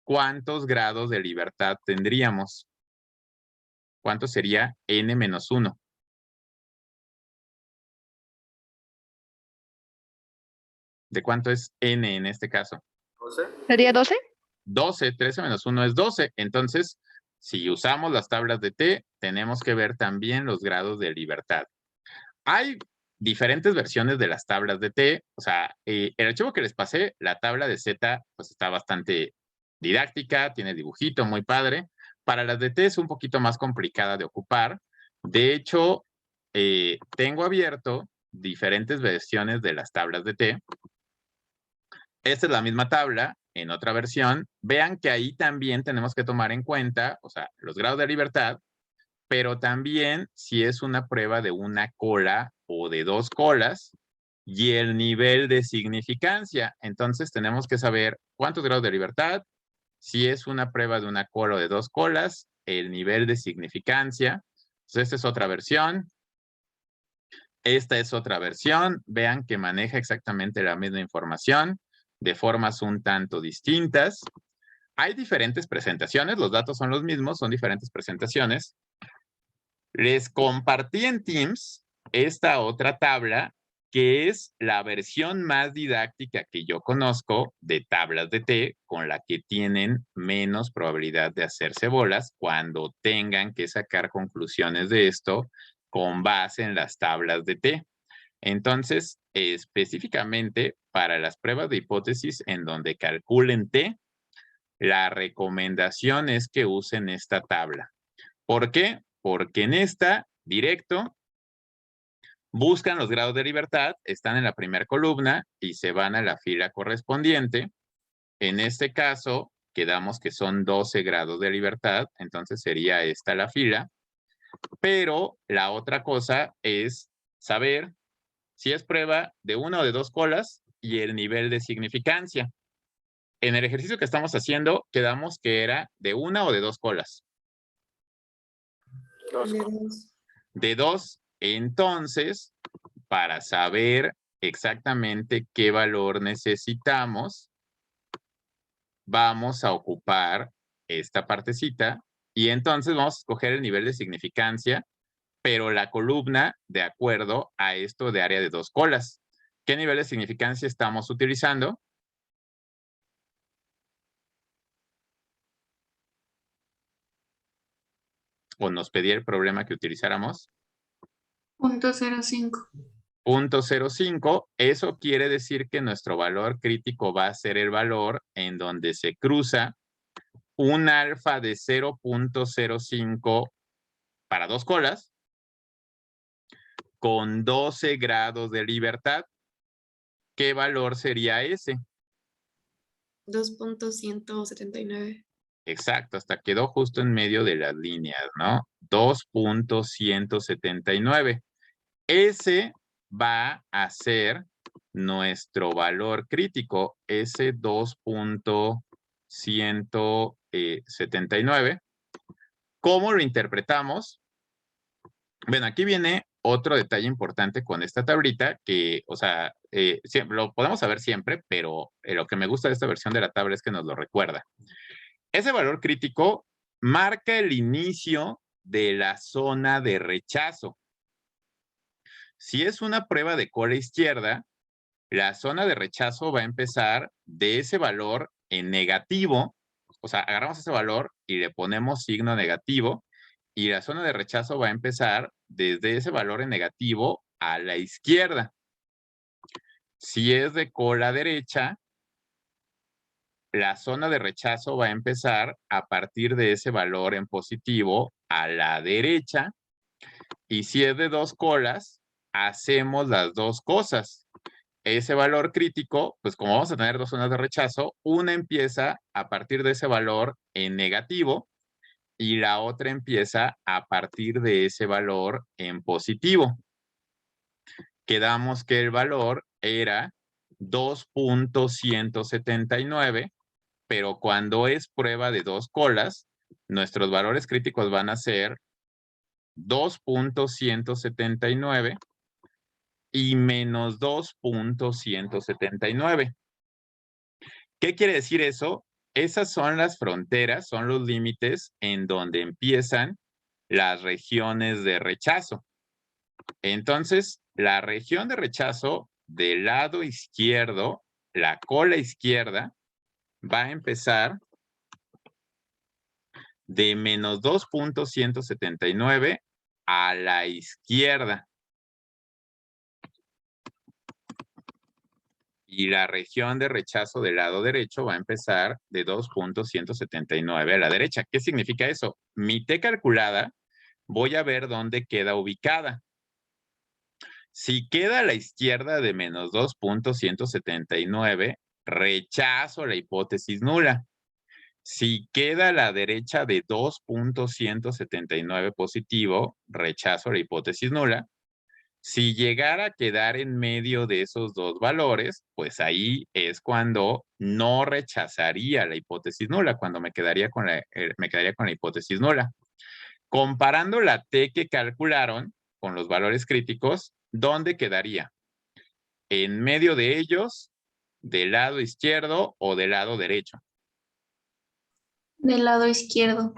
¿cuántos grados de libertad tendríamos? ¿Cuánto sería n menos 1? ¿De cuánto es n en este caso? 12. ¿Sería 12? 12, 13 menos 1 es 12. Entonces, si usamos las tablas de T, tenemos que ver también los grados de libertad. Hay diferentes versiones de las tablas de T. O sea, el archivo que les pasé, la tabla de Z, pues está bastante didáctica, tiene dibujito, muy padre. Para las de T es un poquito más complicada de ocupar. De hecho, tengo abierto diferentes versiones de las tablas de T. Esta es la misma tabla en otra versión. Vean que ahí también tenemos que tomar en cuenta, o sea, los grados de libertad, pero también si es una prueba de una cola o de dos colas y el nivel de significancia. Entonces tenemos que saber cuántos grados de libertad, si es una prueba de una cola o de dos colas, el nivel de significancia. Entonces, esta es otra versión. Esta es otra versión. Vean que maneja exactamente la misma información de formas un tanto distintas. Hay diferentes presentaciones, los datos son los mismos, son diferentes presentaciones. Les compartí en Teams esta otra tabla que es la versión más didáctica que yo conozco de tablas de T, con la que tienen menos probabilidad de hacerse bolas cuando tengan que sacar conclusiones de esto con base en las tablas de T. Entonces, específicamente para las pruebas de hipótesis en donde calculen T, la recomendación es que usen esta tabla. ¿Por qué? Porque en esta, directo, buscan los grados de libertad, están en la primera columna y se van a la fila correspondiente. En este caso, quedamos que son 12 grados de libertad, entonces sería esta la fila. Pero la otra cosa es saber si es prueba de una o de dos colas y el nivel de significancia. En el ejercicio que estamos haciendo, quedamos que era de una o de dos colas. De dos. Entonces, para saber exactamente qué valor necesitamos, vamos a ocupar esta partecita y entonces vamos a escoger el nivel de significancia, pero la columna de acuerdo a esto de área de dos colas. ¿Qué nivel de significancia estamos utilizando? ¿O nos pedía el problema que utilizáramos? 0.05. 0.05, eso quiere decir que nuestro valor crítico va a ser el valor en donde se cruza un alfa de 0.05 para dos colas con 12 grados de libertad. ¿Qué valor sería ese? 2.179. Exacto, hasta quedó justo en medio de las líneas, ¿no? 2.179. Ese va a ser nuestro valor crítico, ese 2.179. ¿Cómo lo interpretamos? Bueno, aquí viene otro detalle importante con esta tablita que, o sea, lo podemos saber siempre, pero lo que me gusta de esta versión de la tabla es que nos lo recuerda. Ese valor crítico marca el inicio de la zona de rechazo. Si es una prueba de cola izquierda, la zona de rechazo va a empezar de ese valor en negativo. O sea, agarramos ese valor y le ponemos signo negativo y la zona de rechazo va a empezar desde ese valor en negativo a la izquierda. Si es de cola derecha, la zona de rechazo va a empezar a partir de ese valor en positivo a la derecha. Y si es de 2 colas, hacemos las dos cosas. Ese valor crítico, pues como vamos a tener dos zonas de rechazo, una empieza a partir de ese valor en negativo y la otra empieza a partir de ese valor en positivo. Quedamos que el valor era 2.179, pero cuando es prueba de 2 colas, nuestros valores críticos van a ser 2.179 y menos 2.179. ¿Qué quiere decir eso? Esas son las fronteras, son los límites en donde empiezan las regiones de rechazo. Entonces, la región de rechazo del lado izquierdo, la cola izquierda, va a empezar de menos 2.179 a la izquierda. Y la región de rechazo del lado derecho va a empezar de 2.179 a la derecha. ¿Qué significa eso? Mi T calculada, voy a ver dónde queda ubicada. Si queda a la izquierda de menos 2.179, rechazo la hipótesis nula. Si queda a la derecha de 2.179 positivo, rechazo la hipótesis nula. Si llegara a quedar en medio de esos dos valores, pues ahí es cuando no rechazaría la hipótesis nula, cuando me quedaría con la hipótesis nula. Comparando la T que calcularon con los valores críticos, ¿dónde quedaría? ¿En medio de ellos, del lado izquierdo o del lado derecho? Del lado izquierdo.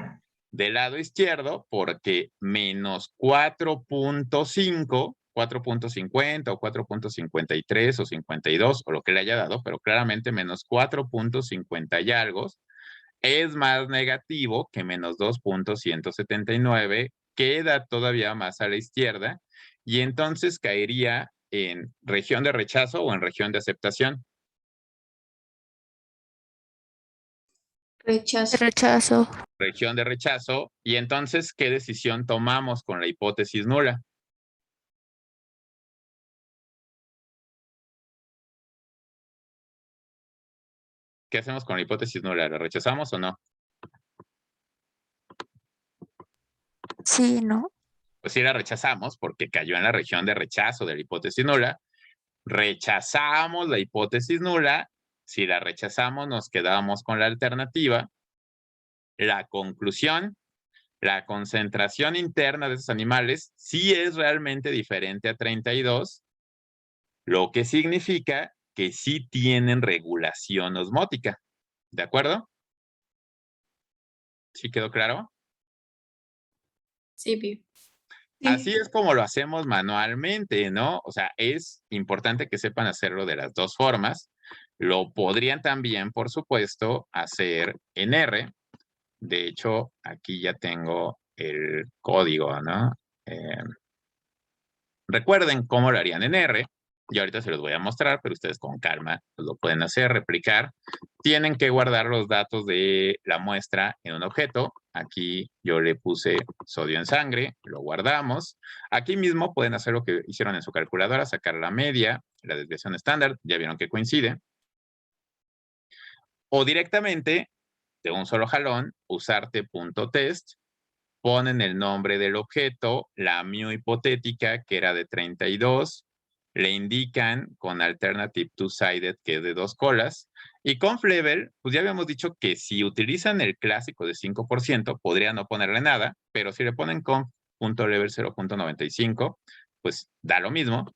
Del lado izquierdo, porque menos 4.5, 4.50 o 4.53 o 52 o lo que le haya dado, pero claramente menos 4.50 y algo, es más negativo que menos 2.179, queda todavía más a la izquierda y entonces caería en región de rechazo o en región de aceptación. Rechazo. Rechazo. Región de rechazo. Y entonces, ¿qué decisión tomamos con la hipótesis nula? ¿Qué hacemos con la hipótesis nula? ¿La rechazamos o no? Sí, ¿no? Pues sí la rechazamos porque cayó en la región de rechazo de la hipótesis nula. Rechazamos la hipótesis nula. Si la rechazamos, nos quedamos con la alternativa. La conclusión, la concentración interna de esos animales sí es realmente diferente a 32, lo que significa que sí tienen regulación osmótica. ¿De acuerdo? ¿Sí quedó claro? Sí, Pi. Así es como lo hacemos manualmente, ¿no? O sea, es importante que sepan hacerlo de las dos formas. Lo podrían también, por supuesto, hacer en R. De hecho, aquí ya tengo el código, ¿no? Recuerden cómo lo harían en R. Yo ahorita se los voy a mostrar, pero ustedes con calma lo pueden hacer, replicar. Tienen que guardar los datos de la muestra en un objeto. Aquí yo le puse sodio en sangre, lo guardamos. Aquí mismo pueden hacer lo que hicieron en su calculadora, sacar la media, la desviación estándar, ya vieron que coincide. O directamente, de un solo jalón, usar t.test, ponen el nombre del objeto, la mu hipotética, que era de 32, le indican con alternative two-sided, que es de 2 colas, y conf level, pues ya habíamos dicho que si utilizan el clásico de 5%, podrían no ponerle nada, pero si le ponen conf.level 0.95, pues da lo mismo.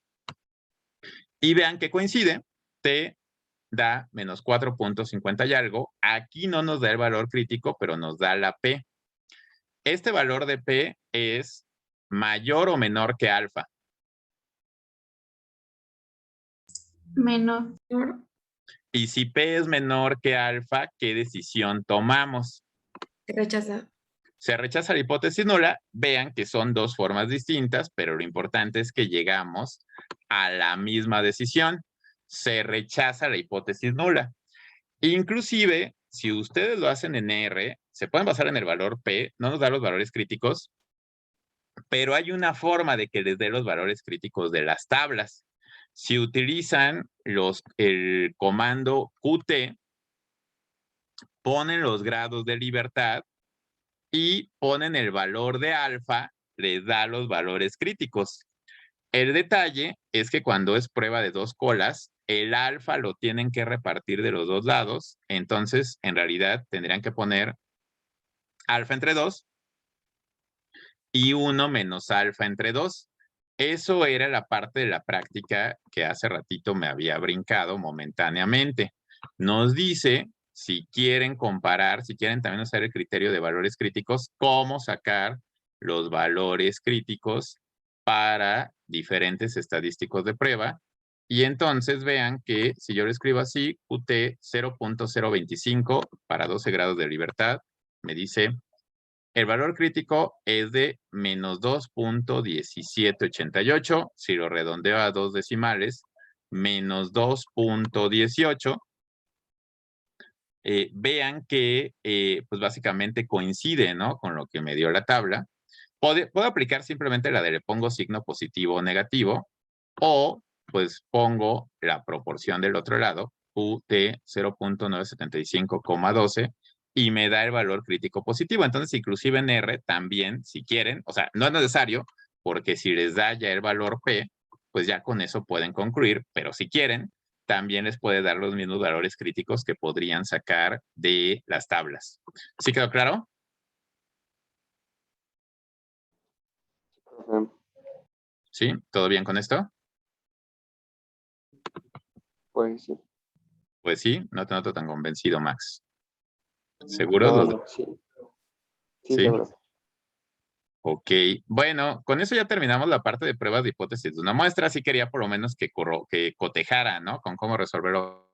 Y vean que coincide, t da menos 4.50 y algo. Aquí no nos da el valor crítico, pero nos da la p. Este valor de P es mayor o menor que alfa. Menor. Y si P es menor que alfa, ¿qué decisión tomamos? Rechaza. Se rechaza la hipótesis nula. Vean que son dos formas distintas, pero lo importante es que llegamos a la misma decisión. Se rechaza la hipótesis nula. Inclusive, si ustedes lo hacen en R, se pueden basar en el valor P, no nos da los valores críticos, pero hay una forma de que les dé los valores críticos de las tablas. Si utilizan el comando Qt, ponen los grados de libertad y ponen el valor de alfa, les da los valores críticos. El detalle es que cuando es prueba de 2 colas, el alfa lo tienen que repartir de los 2 lados, entonces en realidad tendrían que poner alfa entre 2 y 1 menos alfa entre 2. Eso era la parte de la práctica que hace ratito me había brincado momentáneamente. Nos dice, si quieren comparar, si quieren también usar el criterio de valores críticos, cómo sacar los valores críticos para diferentes estadísticos de prueba. Y entonces vean que si yo lo escribo así, QT 0.025 para 12 grados de libertad, me dice el valor crítico es de menos 2.1788. Si lo redondeo a 2 decimales, menos 2.18. Vean que pues básicamente coincide, ¿no?, con lo que me dio la tabla. Puedo aplicar simplemente la de le pongo signo positivo o negativo, o pues pongo la proporción del otro lado, QT 0.975,12, y me da el valor crítico positivo. Entonces, inclusive en R también, si quieren, o sea, no es necesario, porque si les da ya el valor P, pues ya con eso pueden concluir, pero si quieren, también les puede dar los mismos valores críticos que podrían sacar de las tablas. ¿Sí quedó claro? ¿Sí? ¿Todo bien con esto? Pues sí. Pues sí, no te noto tan convencido, Max. ¿Seguro? No, sí. Sí, ¿Sí? seguro. Ok, bueno, con eso ya terminamos la parte de pruebas de hipótesis de una muestra. Sí quería por lo menos que cotejara, ¿no?, con cómo resolverlo.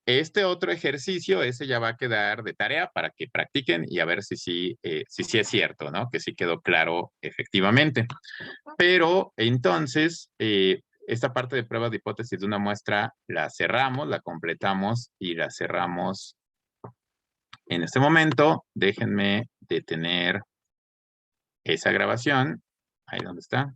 Este otro ejercicio, ese ya va a quedar de tarea para que practiquen y a ver si sí es cierto, ¿no?, que sí quedó claro efectivamente. Pero entonces, esta parte de pruebas de hipótesis de una muestra la cerramos, la completamos y la cerramos en este momento. Déjenme detener esa grabación. Ahí donde está.